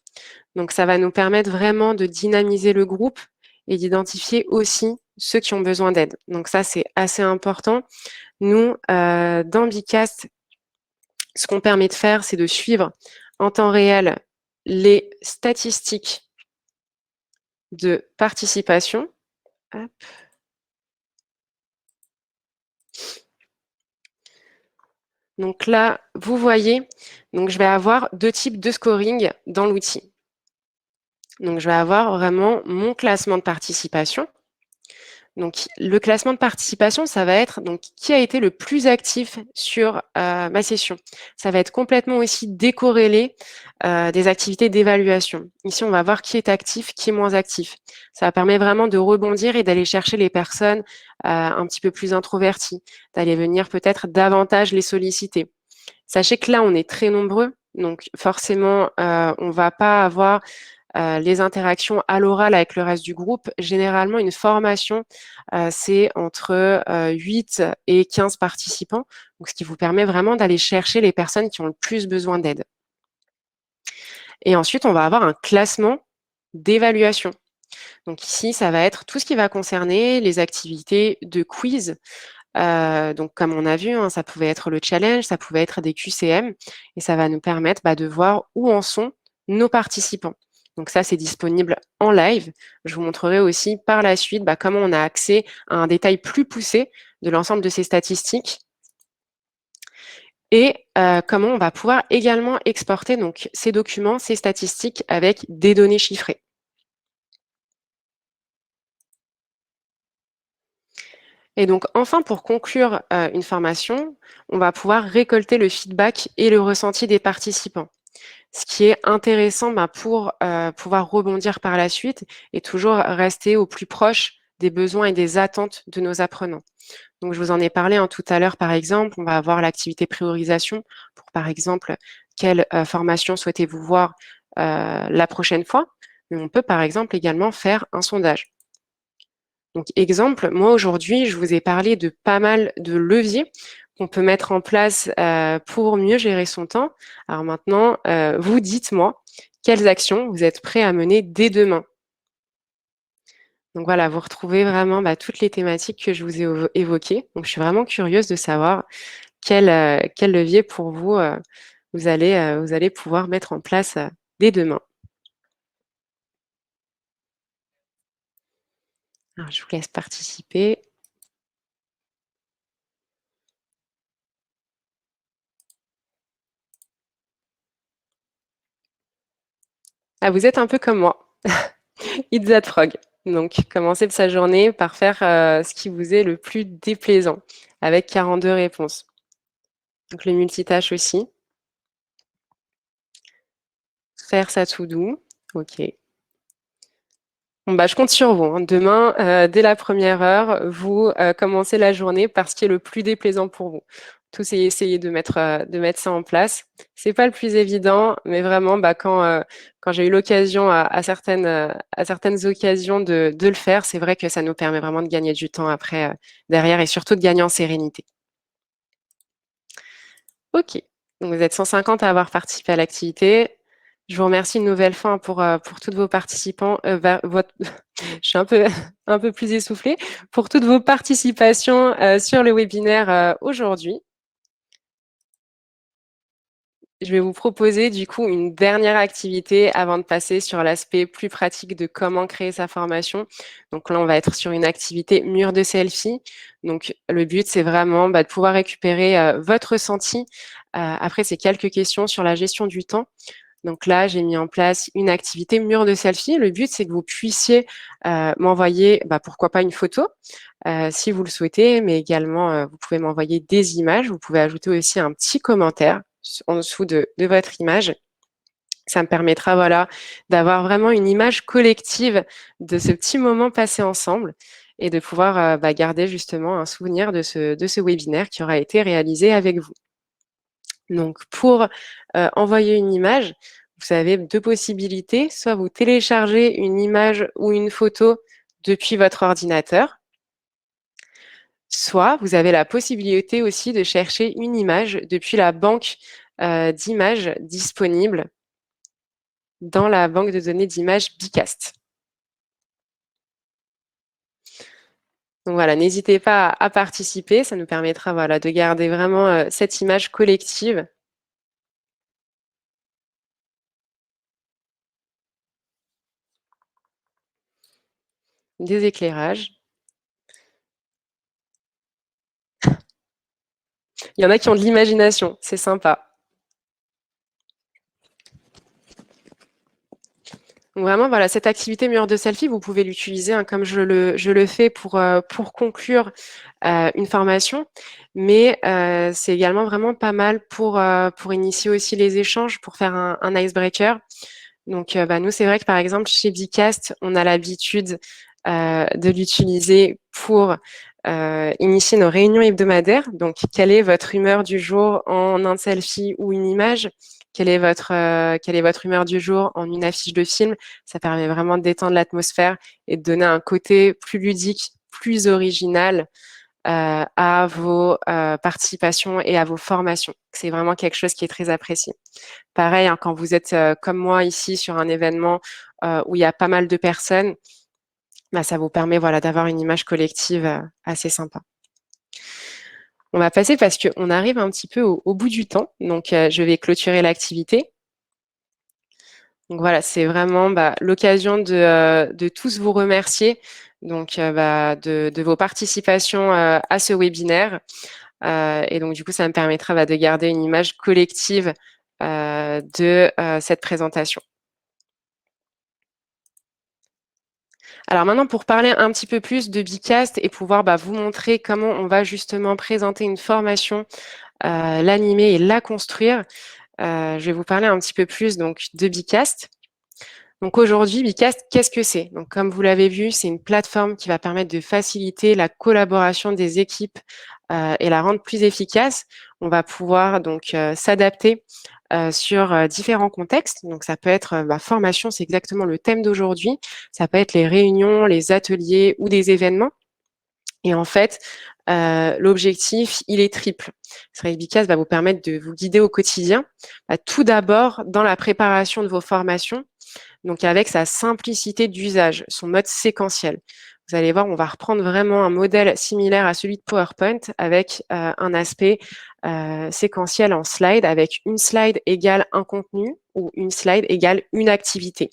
Donc, ça va nous permettre vraiment de dynamiser le groupe et d'identifier aussi ceux qui ont besoin d'aide. Donc, ça, c'est assez important. Nous, dans Bicast, ce qu'on permet de faire, c'est de suivre en temps réel les statistiques de participation. Hop. Donc là, vous voyez, donc je vais avoir 2 types de scoring dans l'outil. Donc je vais avoir vraiment mon classement de participation. Donc le classement de participation, ça va être donc qui a été le plus actif sur ma session. Ça va être complètement aussi décorrélé des activités d'évaluation. Ici, on va voir qui est actif, qui est moins actif. Ça permet vraiment de rebondir et d'aller chercher les personnes un petit peu plus introverties, d'aller venir peut-être davantage les solliciter. Sachez que là, on est très nombreux, donc forcément, on va pas avoir les interactions à l'oral avec le reste du groupe. Généralement, une formation, c'est entre 8 et 15 participants, donc ce qui vous permet vraiment d'aller chercher les personnes qui ont le plus besoin d'aide. Et ensuite, on va avoir un classement d'évaluation. Donc ici, ça va être tout ce qui va concerner les activités de quiz. Donc comme on a vu, hein, ça pouvait être le challenge, ça pouvait être des QCM, et ça va nous permettre de voir où en sont nos participants. Donc ça, c'est disponible en live. Je vous montrerai aussi par la suite comment on a accès à un détail plus poussé de l'ensemble de ces statistiques et comment on va pouvoir également exporter donc ces documents, ces statistiques avec des données chiffrées. Et donc enfin, pour conclure une formation, on va pouvoir récolter le feedback et le ressenti des participants. Ce qui est intéressant pour pouvoir rebondir par la suite et toujours rester au plus proche des besoins et des attentes de nos apprenants. Donc, je vous en ai parlé tout à l'heure, par exemple, on va avoir l'activité priorisation pour, par exemple, quelle formation souhaitez-vous voir la prochaine fois. Mais on peut, par exemple, également faire un sondage. Donc, exemple, moi aujourd'hui, je vous ai parlé de pas mal de leviers qu'on peut mettre en place pour mieux gérer son temps. Alors maintenant, vous dites-moi quelles actions vous êtes prêts à mener dès demain. Donc voilà, vous retrouvez vraiment toutes les thématiques que je vous ai évoquées. Donc je suis vraiment curieuse de savoir quel levier pour vous vous allez pouvoir mettre en place dès demain. Alors je vous laisse participer. Ah, vous êtes un peu comme moi. Eat that frog. Donc, commencez sa journée par faire ce qui vous est le plus déplaisant, avec 42 réponses. Donc, le multitâche aussi. Faire sa to-do. OK. Bon, je compte sur vous, hein. Demain, dès la première heure, vous commencez la journée par ce qui est le plus déplaisant pour vous. Tous essayer de mettre ça en place. C'est pas le plus évident, mais vraiment, quand j'ai eu l'occasion à certaines occasions de le faire, c'est vrai que ça nous permet vraiment de gagner du temps après derrière et surtout de gagner en sérénité. OK. Donc vous êtes 150 à avoir participé à l'activité. Je vous remercie une nouvelle fois pour toutes vos participants, je suis un peu plus essoufflée, pour toutes vos participations sur le webinaire aujourd'hui. Je vais vous proposer du coup une dernière activité avant de passer sur l'aspect plus pratique de comment créer sa formation. Donc là, on va être sur une activité mur de selfie. Donc le but, c'est vraiment de pouvoir récupérer votre ressenti après ces quelques questions sur la gestion du temps. Donc là, j'ai mis en place une activité mur de selfie. Le but, c'est que vous puissiez m'envoyer, pourquoi pas une photo, si vous le souhaitez, mais également, vous pouvez m'envoyer des images. Vous pouvez ajouter aussi un petit commentaire en dessous de votre image. Ça me permettra, voilà, d'avoir vraiment une image collective de ce petit moment passé ensemble et de pouvoir garder justement un souvenir de ce webinaire qui aura été réalisé avec vous. Donc, pour envoyer une image, vous avez deux possibilités. Soit vous téléchargez une image ou une photo depuis votre ordinateur, soit vous avez la possibilité aussi de chercher une image depuis la banque d'images disponible dans la banque de données d'images Bicast. Donc voilà, n'hésitez pas à participer, ça nous permettra de garder vraiment cette image collective. Des éclairages. Il y en a qui ont de l'imagination, c'est sympa. Donc vraiment, voilà, cette activité mur de selfie, vous pouvez l'utiliser comme je le fais pour conclure une formation, mais c'est également vraiment pas mal pour initier aussi les échanges, pour faire un icebreaker. Donc, nous, c'est vrai que par exemple, chez Bicast, on a l'habitude de l'utiliser pour initier nos réunions hebdomadaires. Donc, quelle est votre humeur du jour en un selfie ou une image? Quelle est votre humeur du jour en une affiche de film? Ça permet vraiment de détendre l'atmosphère et de donner un côté plus ludique, plus original à vos participations et à vos formations. C'est vraiment quelque chose qui est très apprécié. Pareil, hein, quand vous êtes comme moi ici sur un événement où il y a pas mal de personnes, ça vous permet d'avoir une image collective assez sympa. On va passer parce qu'on arrive un petit peu au bout du temps, donc je vais clôturer l'activité. Donc voilà, c'est vraiment l'occasion de tous vous remercier donc, de vos participations à ce webinaire. Et donc, du coup, ça me permettra de garder une image collective de cette présentation. Alors maintenant, pour parler un petit peu plus de Bicast et pouvoir vous montrer comment on va justement présenter une formation, l'animer et la construire, je vais vous parler un petit peu plus donc de Bicast. Donc aujourd'hui, Bicast, qu'est-ce que c'est? Donc comme vous l'avez vu, c'est une plateforme qui va permettre de faciliter la collaboration des équipes et la rendre plus efficace. On va pouvoir donc s'adapter sur différents contextes. Donc ça peut être formation, c'est exactement le thème d'aujourd'hui. Ça peut être les réunions, les ateliers ou des événements. Et en fait, l'objectif, il est triple. Bicast va vous permettre de vous guider au quotidien. Tout d'abord, dans la préparation de vos formations, donc avec sa simplicité d'usage, son mode séquentiel. Vous allez voir, on va reprendre vraiment un modèle similaire à celui de PowerPoint avec un aspect séquentiel en slide, avec une slide égale un contenu ou une slide égale une activité.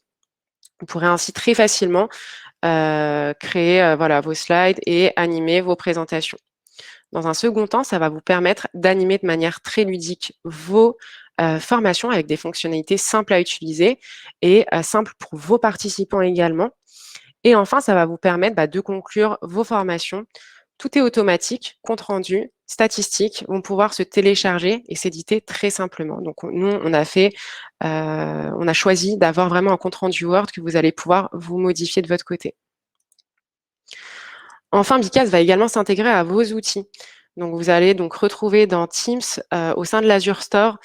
Vous pourrez ainsi très facilement créer voilà, vos slides et animer vos présentations. Dans un second temps, ça va vous permettre d'animer de manière très ludique vos formations avec des fonctionnalités simples à utiliser et simples pour vos participants également. Et enfin, ça va vous permettre de conclure vos formations. Tout est automatique, compte rendu, statistiques vont pouvoir se télécharger et s'éditer très simplement. Donc nous, on a choisi d'avoir vraiment un compte rendu Word que vous allez pouvoir vous modifier de votre côté. Enfin, Bicast va également s'intégrer à vos outils. Donc, vous allez donc retrouver dans Teams, au sein de l'Azure Store,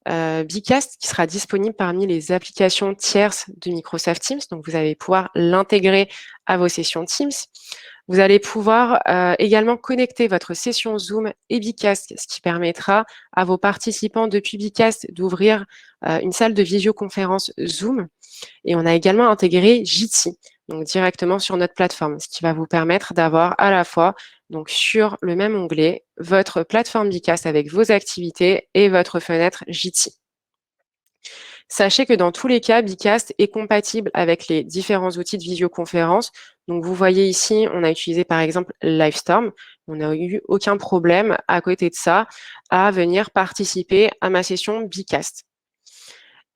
Bicast qui sera disponible parmi les applications tierces de Microsoft Teams. Donc, vous allez pouvoir l'intégrer à vos sessions Teams. Vous allez pouvoir également connecter votre session Zoom et Bicast, ce qui permettra à vos participants depuis Bicast d'ouvrir une salle de visioconférence Zoom. Et on a également intégré Jitsi, donc directement sur notre plateforme, ce qui va vous permettre d'avoir à la fois, donc sur le même onglet, votre plateforme Bicast avec vos activités et votre fenêtre Jitsi. Sachez que dans tous les cas, Bicast est compatible avec les différents outils de visioconférence. Donc, vous voyez ici, on a utilisé par exemple Livestorm. On n'a eu aucun problème à côté de ça à venir participer à ma session Bicast.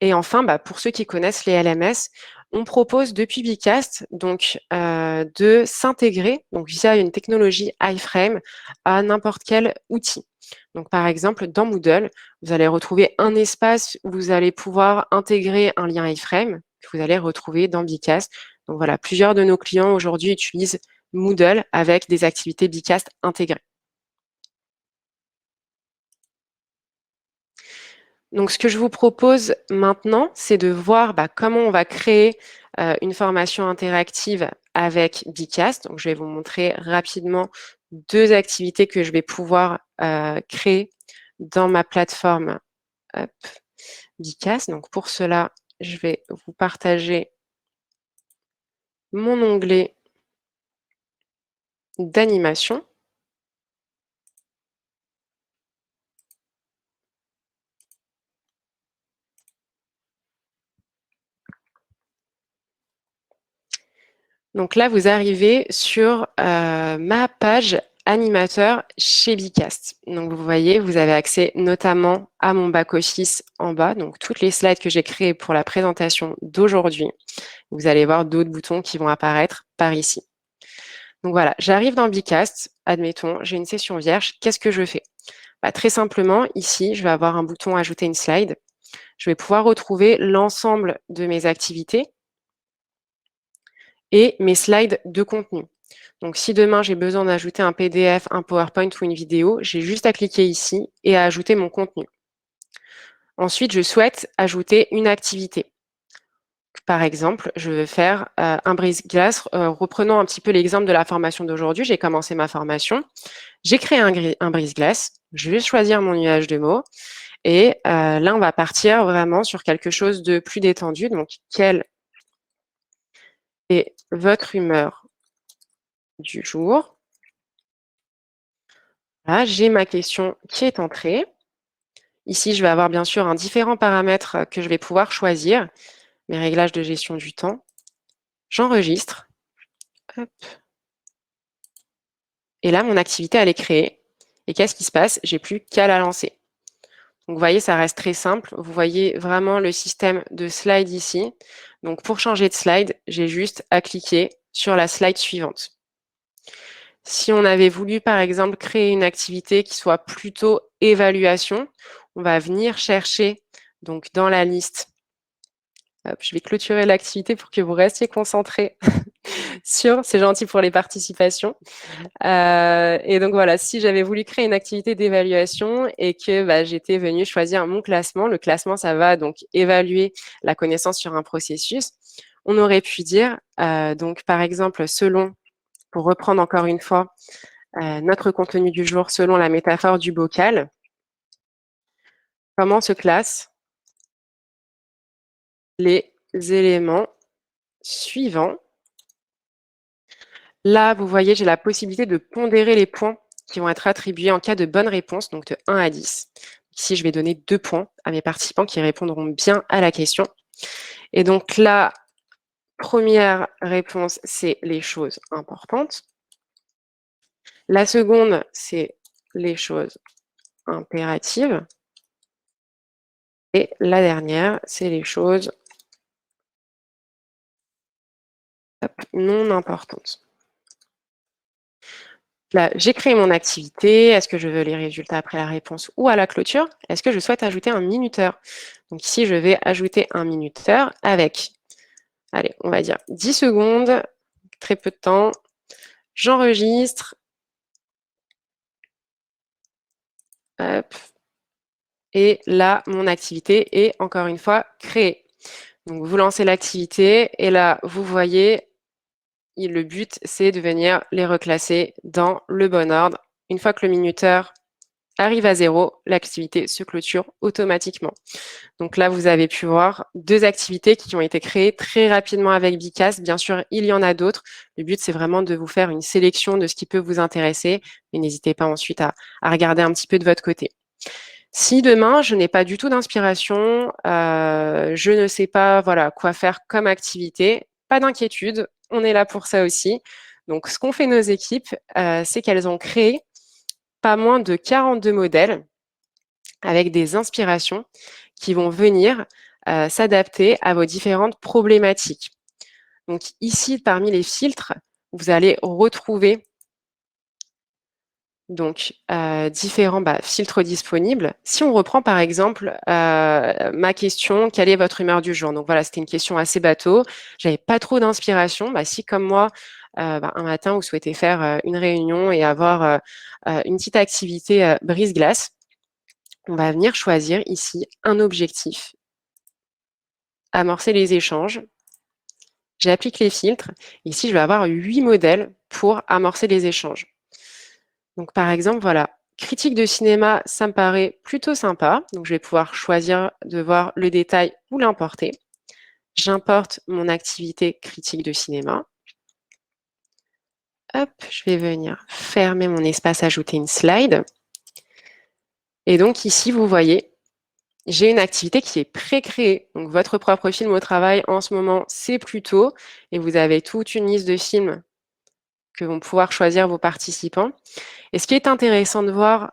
Et enfin, pour ceux qui connaissent les LMS, on propose depuis Bicast donc de s'intégrer donc via une technologie iframe à n'importe quel outil. Donc par exemple, dans Moodle, vous allez retrouver un espace où vous allez pouvoir intégrer un lien iframe que vous allez retrouver dans Bicast. Donc voilà, plusieurs de nos clients aujourd'hui utilisent Moodle avec des activités Bicast intégrées. Donc, ce que je vous propose maintenant, c'est de voir comment on va créer une formation interactive avec Bicast. Donc, je vais vous montrer rapidement deux activités que je vais pouvoir créer dans ma plateforme hop, Bicast. Donc, pour cela, je vais vous partager mon onglet d'animation. Donc là, vous arrivez sur ma page animateur chez Bicast. Donc vous voyez, vous avez accès notamment à mon back-office en bas, donc toutes les slides que j'ai créées pour la présentation d'aujourd'hui. Vous allez voir d'autres boutons qui vont apparaître par ici. Donc voilà, j'arrive dans Bicast, admettons, j'ai une session vierge, qu'est-ce que je fais? Très simplement, ici, je vais avoir un bouton Ajouter une slide. Je vais pouvoir retrouver l'ensemble de mes activités et mes slides de contenu. Donc, si demain j'ai besoin d'ajouter un PDF, un PowerPoint ou une vidéo, j'ai juste à cliquer ici et à ajouter mon contenu. Ensuite, je souhaite ajouter une activité. Par exemple, je vais faire un brise-glace. Reprenons un petit peu l'exemple de la formation d'aujourd'hui. J'ai commencé ma formation. J'ai créé un brise-glace. Je vais choisir mon nuage de mots. Et là, on va partir vraiment sur quelque chose de plus détendu. Donc, quelle est votre humeur du jour? Là, j'ai ma question qui est entrée. Ici, je vais avoir bien sûr un différent paramètre que je vais pouvoir choisir. Mes réglages de gestion du temps. J'enregistre. Hop. Et là, mon activité, elle est créée. Et qu'est-ce qui se passe? J'ai plus qu'à la lancer. Donc, vous voyez, ça reste très simple. Vous voyez vraiment le système de slide ici. Donc, pour changer de slide, j'ai juste à cliquer sur la slide suivante. Si on avait voulu, par exemple, créer une activité qui soit plutôt évaluation, on va venir chercher donc dans la liste Hop, je vais clôturer l'activité pour que vous restiez concentrés sur c'est gentil pour les participations. Et donc voilà, si j'avais voulu créer une activité d'évaluation et que bah, j'étais venue choisir mon classement, le classement, ça va donc évaluer la connaissance sur un processus. On aurait pu dire, donc par exemple, selon, pour reprendre encore une fois, notre contenu du jour, selon la métaphore du bocal, comment se classent les éléments suivants. Là, vous voyez, j'ai la possibilité de pondérer les points qui vont être attribués en cas de bonne réponse, donc de 1 à 10. Ici, je vais donner 2 points à mes participants qui répondront bien à la question. Et donc, la première réponse, c'est les choses importantes. La seconde, c'est les choses impératives. Et la dernière, c'est les choses non importantes. Là, j'ai créé mon activité. Est-ce que je veux les résultats après la réponse ou à la clôture? Est-ce que je souhaite ajouter un minuteur? Donc ici, je vais ajouter un minuteur avec, allez, on va dire 10 secondes, très peu de temps. J'enregistre. Hop. Et là, mon activité est encore une fois créée. Donc vous lancez l'activité et là, vous voyez, le but, c'est de venir les reclasser dans le bon ordre. Une fois que le minuteur arrive à 0, l'activité se clôture automatiquement. Donc là, vous avez pu voir 2 activités qui ont été créées très rapidement avec Bicast. Bien sûr, il y en a d'autres. Le but, c'est vraiment de vous faire une sélection de ce qui peut vous intéresser. Mais n'hésitez pas ensuite à regarder un petit peu de votre côté. Si demain, je n'ai pas du tout d'inspiration, je ne sais pas voilà, quoi faire comme activité, pas d'inquiétude, on est là pour ça aussi. Donc, ce qu'ont fait nos équipes, c'est qu'elles ont créé pas moins de 42 modèles avec des inspirations qui vont venir s'adapter à vos différentes problématiques. Donc ici, parmi les filtres, vous allez retrouver donc différents filtres disponibles. Si on reprend par exemple ma question, quelle est votre humeur du jour? Donc voilà, c'était une question assez bateau. J'avais pas trop d'inspiration. Si comme moi, un matin, vous souhaitez faire une réunion et avoir une petite activité brise-glace, on va venir choisir ici un objectif, amorcer les échanges. J'applique les filtres. Ici, je vais avoir 8 modèles pour amorcer les échanges. Donc, par exemple, voilà, critique de cinéma, ça me paraît plutôt sympa. Donc, je vais pouvoir choisir de voir le détail ou l'importer. J'importe mon activité critique de cinéma. Hop, je vais venir fermer mon espace, ajouter une slide. Et donc, ici, vous voyez, j'ai une activité qui est pré-créée. Donc, votre propre film au travail, en ce moment, c'est Pluto. Et vous avez toute une liste de films que vont pouvoir choisir vos participants. Et ce qui est intéressant de voir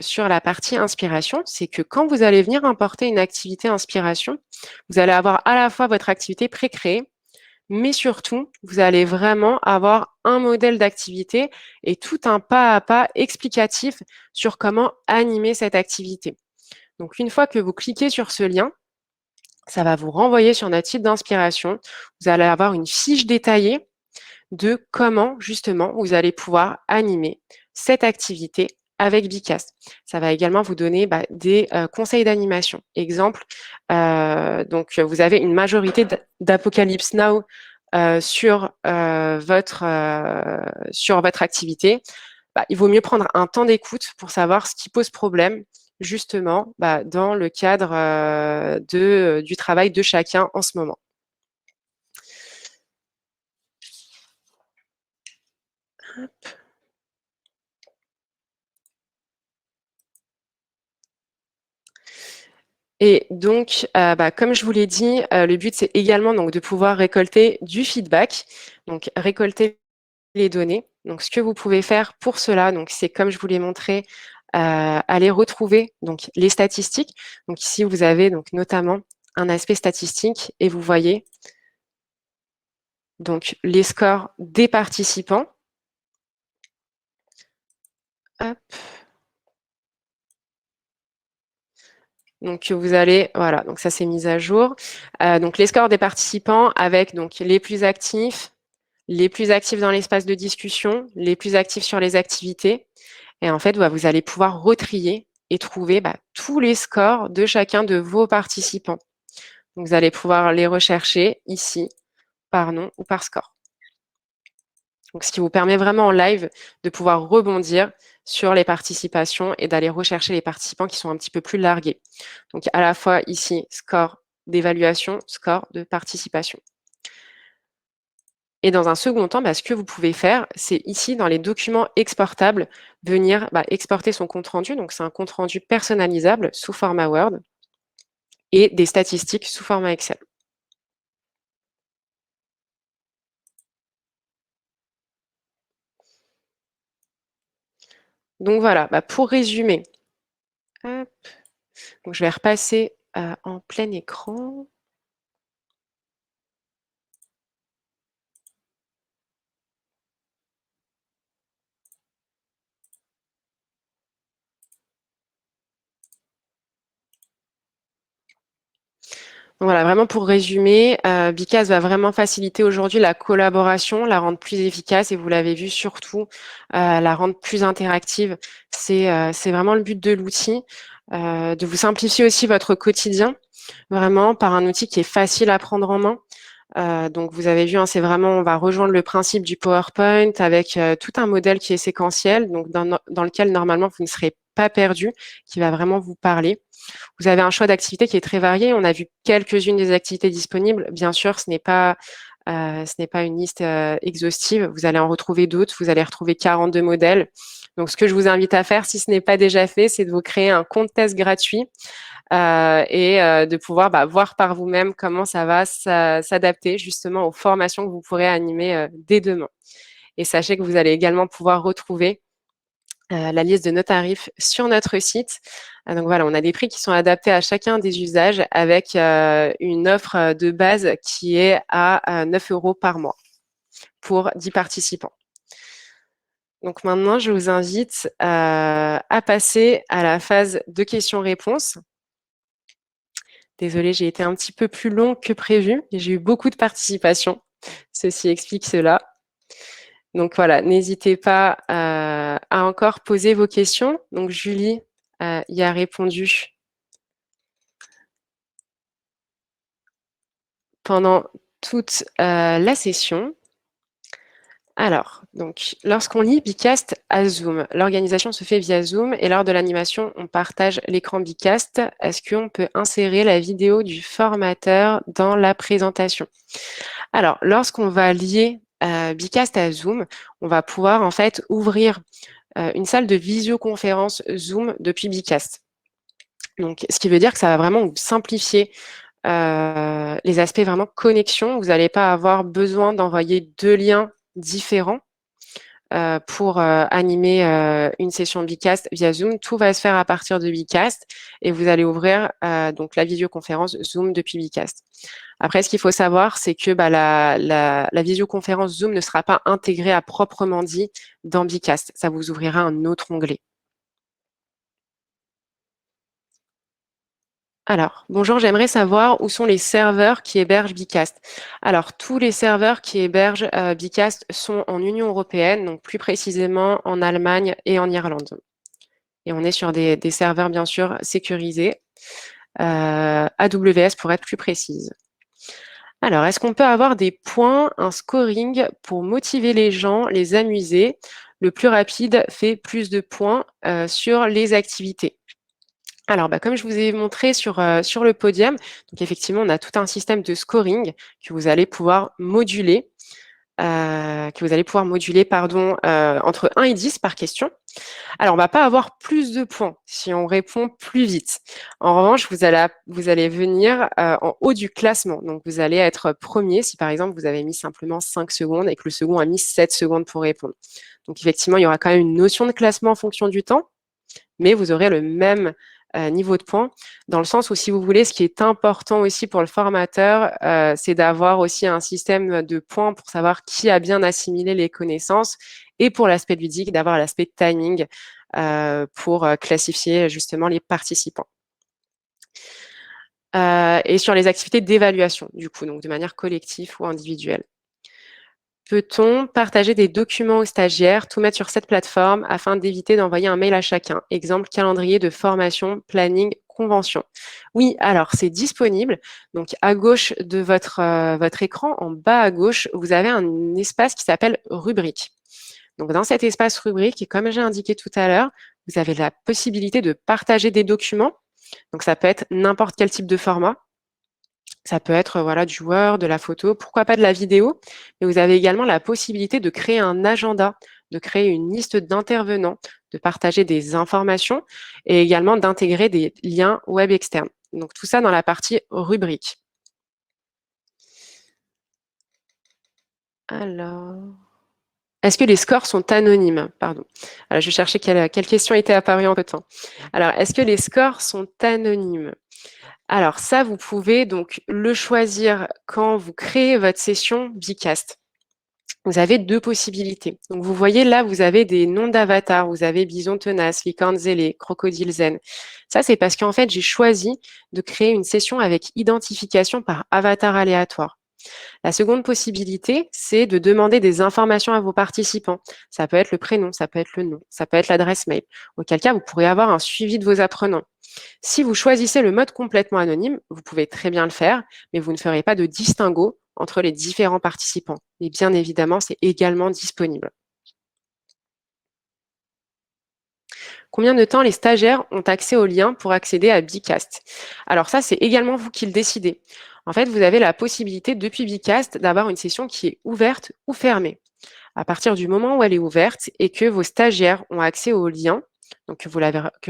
sur la partie inspiration, c'est que quand vous allez venir importer une activité inspiration, vous allez avoir à la fois votre activité pré-créée, mais surtout, vous allez vraiment avoir un modèle d'activité et tout un pas à pas explicatif sur comment animer cette activité. Donc, une fois que vous cliquez sur ce lien, ça va vous renvoyer sur notre site d'inspiration. Vous allez avoir une fiche détaillée de comment justement vous allez pouvoir animer cette activité avec Bicast. Ça va également vous donner des conseils d'animation. Exemple, donc vous avez une majorité d'Apocalypse Now sur votre activité. Il vaut mieux prendre un temps d'écoute pour savoir ce qui pose problème justement dans le cadre du travail de chacun en ce moment. Et donc, comme je vous l'ai dit, le but, c'est également donc, de pouvoir récolter du feedback, donc récolter les données. Donc, ce que vous pouvez faire pour cela, donc, c'est comme je vous l'ai montré, aller retrouver donc, les statistiques. Donc, ici, vous avez donc, notamment un aspect statistique et vous voyez donc, les scores des participants. Hop. Donc vous allez, voilà, donc ça c'est mis à jour. Donc les scores des participants avec donc les plus actifs dans l'espace de discussion, les plus actifs sur les activités. Et en fait, bah, vous allez pouvoir retrier et trouver bah, tous les scores de chacun de vos participants. Donc vous allez pouvoir les rechercher ici par nom ou par score. Donc, ce qui vous permet vraiment en live de pouvoir rebondir sur les participations et d'aller rechercher les participants qui sont un petit peu plus largués. Donc, à la fois ici, score d'évaluation, score de participation. Et dans un second temps, bah, ce que vous pouvez faire, c'est ici, dans les documents exportables, venir exporter son compte-rendu. Donc, c'est un compte-rendu personnalisable sous format Word et des statistiques sous format Excel. Donc, voilà, bah, pour résumer, hop, donc je vais repasser en plein écran. Donc voilà, vraiment pour résumer, Bicas va vraiment faciliter aujourd'hui la collaboration, la rendre plus efficace et vous l'avez vu surtout, la rendre plus interactive. C'est vraiment le but de l'outil, de vous simplifier aussi votre quotidien, vraiment par un outil qui est facile à prendre en main. Donc vous avez vu, hein, c'est vraiment, on va rejoindre le principe du PowerPoint avec tout un modèle qui est séquentiel, donc dans lequel normalement vous ne serez pas perdu, qui va vraiment vous parler. Vous avez un choix d'activités qui est très varié. On a vu quelques-unes des activités disponibles. Bien sûr, ce n'est pas une liste exhaustive. Vous allez en retrouver d'autres. Vous allez retrouver 42 modèles. Donc, ce que je vous invite à faire, si ce n'est pas déjà fait, c'est de vous créer un compte test gratuit et de pouvoir voir par vous-même comment ça va s'adapter justement aux formations que vous pourrez animer dès demain. Et sachez que vous allez également pouvoir retrouver la liste de nos tarifs sur notre site. Donc voilà, on a des prix qui sont adaptés à chacun des usages avec une offre de base qui est à 9 € par mois pour 10 participants. Donc maintenant, je vous invite à passer à la phase de questions-réponses. Désolée, j'ai été un petit peu plus long que prévu et j'ai eu beaucoup de participation. Ceci explique cela. Donc voilà, n'hésitez pas à encore poser vos questions. Donc Julie y a répondu pendant toute la session. Alors, donc, lorsqu'on lit Bicast à Zoom, l'organisation se fait via Zoom et lors de l'animation, on partage l'écran Bicast. Est-ce qu'on peut insérer la vidéo du formateur dans la présentation? Alors, lorsqu'on va lier Bicast à Zoom, on va pouvoir en fait ouvrir une salle de visioconférence Zoom depuis Bicast. Donc, ce qui veut dire que ça va vraiment vous simplifier les aspects vraiment connexion. Vous n'allez pas avoir besoin d'envoyer deux liens différents pour animer une session Bicast via Zoom. Tout va se faire à partir de Bicast et vous allez ouvrir donc la visioconférence Zoom depuis Bicast. Après, ce qu'il faut savoir, c'est que la visioconférence Zoom ne sera pas intégrée à proprement dit dans Bicast. Ça vous ouvrira un autre onglet. Alors, bonjour, j'aimerais savoir où sont les serveurs qui hébergent Bicast. Alors, tous les serveurs qui hébergent Bicast sont en Union européenne, donc plus précisément en Allemagne et en Irlande. Et on est sur des serveurs, bien sûr, sécurisés, AWS pour être plus précise. Alors, est-ce qu'on peut avoir des points, un scoring pour motiver les gens, les amuser? Le plus rapide fait plus de points sur les activités. Alors, comme je vous ai montré sur le podium, donc effectivement, on a tout un système de scoring que vous allez pouvoir moduler, entre 1 et 10 par question. Alors, on va pas avoir plus de points si on répond plus vite. En revanche, vous allez venir en haut du classement. Donc, vous allez être premier si, par exemple, vous avez mis simplement 5 secondes et que le second a mis 7 secondes pour répondre. Donc, effectivement, il y aura quand même une notion de classement en fonction du temps, mais vous aurez le même niveau de points, dans le sens où, si vous voulez, ce qui est important aussi pour le formateur, c'est d'avoir aussi un système de points pour savoir qui a bien assimilé les connaissances, et pour l'aspect ludique, d'avoir l'aspect timing pour classifier justement les participants. et sur les activités d'évaluation, du coup, donc de manière collective ou individuelle. Peut-on partager des documents aux stagiaires, tout mettre sur cette plateforme afin d'éviter d'envoyer un mail à chacun? Exemple, calendrier de formation, planning, convention. Oui, alors c'est disponible. Donc à gauche de votre écran, en bas à gauche, vous avez un espace qui s'appelle rubrique. Donc dans cet espace rubrique, et comme j'ai indiqué tout à l'heure, vous avez la possibilité de partager des documents. Donc ça peut être n'importe quel type de format. Ça peut être voilà, du Word, de la photo, pourquoi pas de la vidéo. Mais vous avez également la possibilité de créer un agenda, de créer une liste d'intervenants, de partager des informations et également d'intégrer des liens web externes. Donc tout ça dans la partie rubrique. Alors, est-ce que les scores sont anonymes? Pardon. Alors, je cherchais quelle question était apparue entre temps. Alors, est-ce que les scores sont anonymes? Alors ça, vous pouvez donc le choisir quand vous créez votre session Bicast. Vous avez deux possibilités. Donc vous voyez là, vous avez des noms d'avatars. Vous avez Bison Tenace, Licorne Zélé, Crocodile Zen. Ça, c'est parce qu'en fait, j'ai choisi de créer une session avec identification par avatar aléatoire. La seconde possibilité, c'est de demander des informations à vos participants. Ça peut être le prénom, ça peut être le nom, ça peut être l'adresse mail. Auquel cas, vous pourrez avoir un suivi de vos apprenants. Si vous choisissez le mode complètement anonyme, vous pouvez très bien le faire, mais vous ne ferez pas de distinguo entre les différents participants. Et bien évidemment, c'est également disponible. Combien de temps les stagiaires ont accès au lien pour accéder à Bicast? Alors ça, c'est également vous qui le décidez. En fait, vous avez la possibilité depuis Bicast d'avoir une session qui est ouverte ou fermée. À partir du moment où elle est ouverte et que vos stagiaires ont accès au lien, donc que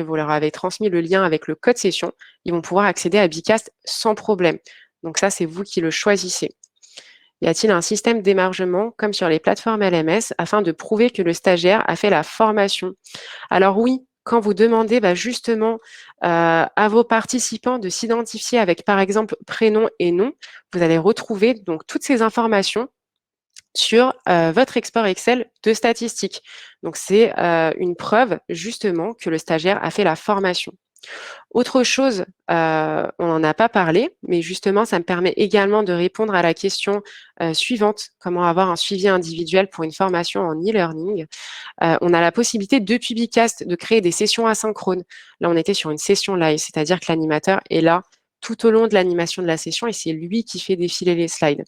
vous leur avez transmis le lien avec le code session, ils vont pouvoir accéder à Bicast sans problème. Donc ça, c'est vous qui le choisissez. Y a-t-il un système d'émargement comme sur les plateformes LMS afin de prouver que le stagiaire a fait la formation? Alors oui, quand vous demandez justement à vos participants de s'identifier avec par exemple prénom et nom, vous allez retrouver donc toutes ces informations sur votre export Excel de statistiques. Donc c'est une preuve justement que le stagiaire a fait la formation. Autre chose, on n'en a pas parlé, mais justement, ça me permet également de répondre à la question suivante, comment avoir un suivi individuel pour une formation en e-learning. On a la possibilité depuis Bicast de créer des sessions asynchrones. Là, on était sur une session live, c'est-à-dire que l'animateur est là tout au long de l'animation de la session et c'est lui qui fait défiler les slides.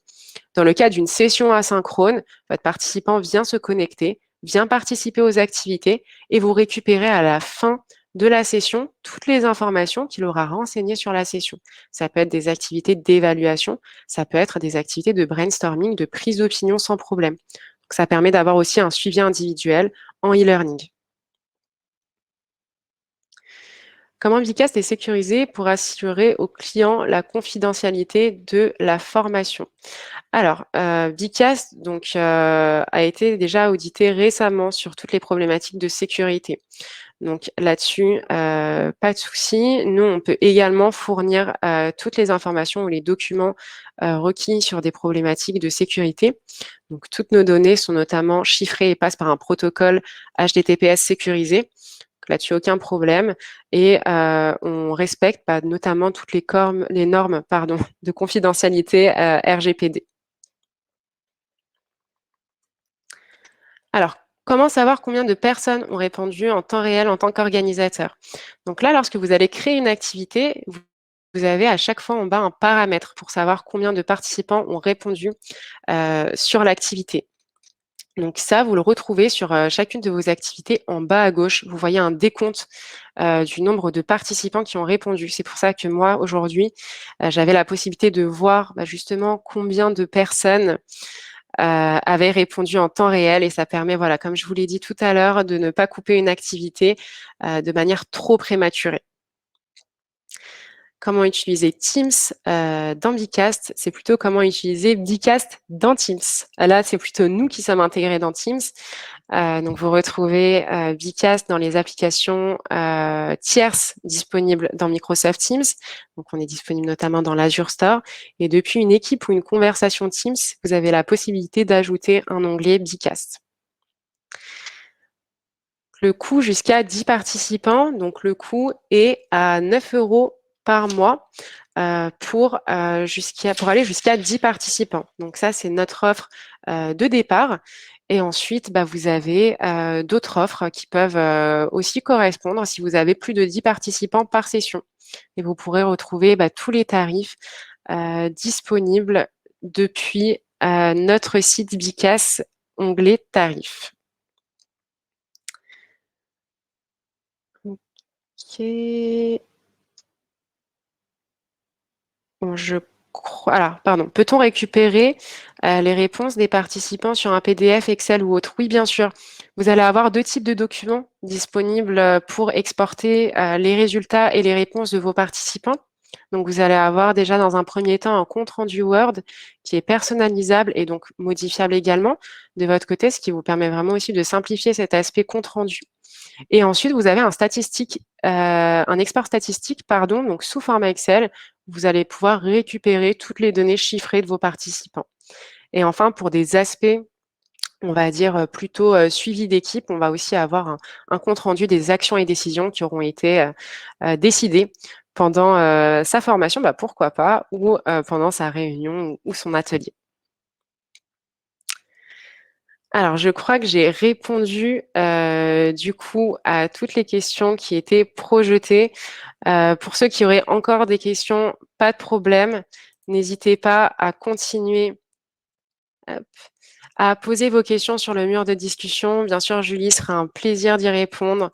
Dans le cas d'une session asynchrone, votre participant vient se connecter, vient participer aux activités et vous récupérez à la fin de la session toutes les informations qu'il aura renseignées sur la session. Ça peut être des activités d'évaluation, ça peut être des activités de brainstorming, de prise d'opinion sans problème. Donc, ça permet d'avoir aussi un suivi individuel en e-learning. Comment Bicast est sécurisé pour assurer aux clients la confidentialité de la formation? Alors, Bicast a été déjà audité récemment sur toutes les problématiques de sécurité. Donc là-dessus, pas de souci. Nous, on peut également fournir, toutes les informations ou les documents, requis sur des problématiques de sécurité. Donc toutes nos données sont notamment chiffrées et passent par un protocole HTTPS sécurisé. Là-dessus, aucun problème et on respecte, notamment toutes les normes, pardon, de confidentialité, RGPD. Alors, comment savoir combien de personnes ont répondu en temps réel en tant qu'organisateur? Donc là, lorsque vous allez créer une activité, vous avez à chaque fois en bas un paramètre pour savoir combien de participants ont répondu sur l'activité. Donc ça, vous le retrouvez sur chacune de vos activités en bas à gauche. Vous voyez un décompte du nombre de participants qui ont répondu. C'est pour ça que moi, aujourd'hui, j'avais la possibilité de voir justement combien de personnes avaient répondu en temps réel et ça permet, voilà, comme je vous l'ai dit tout à l'heure, de ne pas couper une activité de manière trop prématurée. Comment utiliser Teams dans Bicast? C'est plutôt comment utiliser Bicast dans Teams. Là, c'est plutôt nous qui sommes intégrés dans Teams. Donc, vous retrouvez Bicast dans les applications tierces disponibles dans Microsoft Teams. Donc, on est disponible notamment dans l'Azure Store. Et depuis une équipe ou une conversation Teams, vous avez la possibilité d'ajouter un onglet Bicast. Le coût jusqu'à 10 participants, donc le coût est à 9 € par mois. pour aller jusqu'à 10 participants. Donc ça, c'est notre offre de départ. Et ensuite, bah, vous avez d'autres offres qui peuvent aussi correspondre si vous avez plus de 10 participants par session. Et vous pourrez retrouver bah, tous les tarifs disponibles depuis notre site Bicas, onglet tarifs. Ok. Bon, alors, pardon. Peut-on récupérer les réponses des participants sur un PDF, Excel ou autre? Oui, bien sûr. Vous allez avoir deux types de documents disponibles pour exporter les résultats et les réponses de vos participants. Donc, vous allez avoir déjà dans un premier temps un compte rendu Word qui est personnalisable et donc modifiable également de votre côté, ce qui vous permet vraiment aussi de simplifier cet aspect compte rendu. Et ensuite, vous avez un export statistique, pardon, donc sous format Excel. Vous allez pouvoir récupérer toutes les données chiffrées de vos participants. Et enfin, pour des aspects, on va dire plutôt suivi d'équipe, on va aussi avoir un compte rendu des actions et décisions qui auront été décidées pendant sa formation, bah, pourquoi pas, ou pendant sa réunion ou son atelier. Alors, je crois que j'ai répondu du coup à toutes les questions qui étaient projetées. Pour ceux qui auraient encore des questions, pas de problème. N'hésitez pas à continuer hop, à poser vos questions sur le mur de discussion. Bien sûr, Julie sera un plaisir d'y répondre.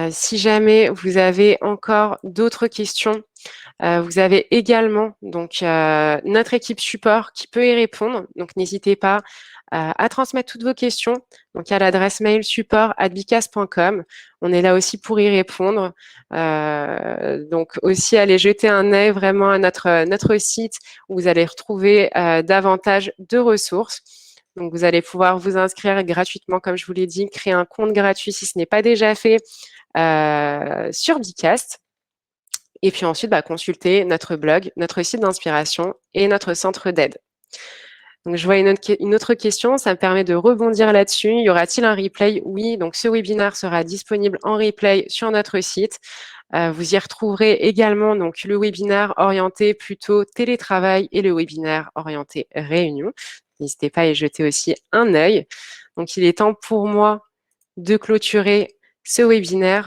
Si jamais vous avez encore d'autres questions, vous avez également donc notre équipe support qui peut y répondre. Donc n'hésitez pas à transmettre toutes vos questions. Donc à l'adresse mail support@bicas.com. On est là aussi pour y répondre. Donc aussi allez jeter un œil vraiment à notre site où vous allez retrouver davantage de ressources. Donc vous allez pouvoir vous inscrire gratuitement, comme je vous l'ai dit, créer un compte gratuit si ce n'est pas déjà fait sur Bicast. Et puis ensuite, bah, consulter notre blog, notre site d'inspiration et notre centre d'aide. Donc, je vois une autre question, ça me permet de rebondir là-dessus. Y aura-t-il un replay? Oui, donc ce webinaire sera disponible en replay sur notre site. Vous y retrouverez également donc, le webinaire orienté plutôt télétravail et le webinaire orienté réunion. N'hésitez pas à y jeter aussi un œil. Donc, il est temps pour moi de clôturer ce webinaire.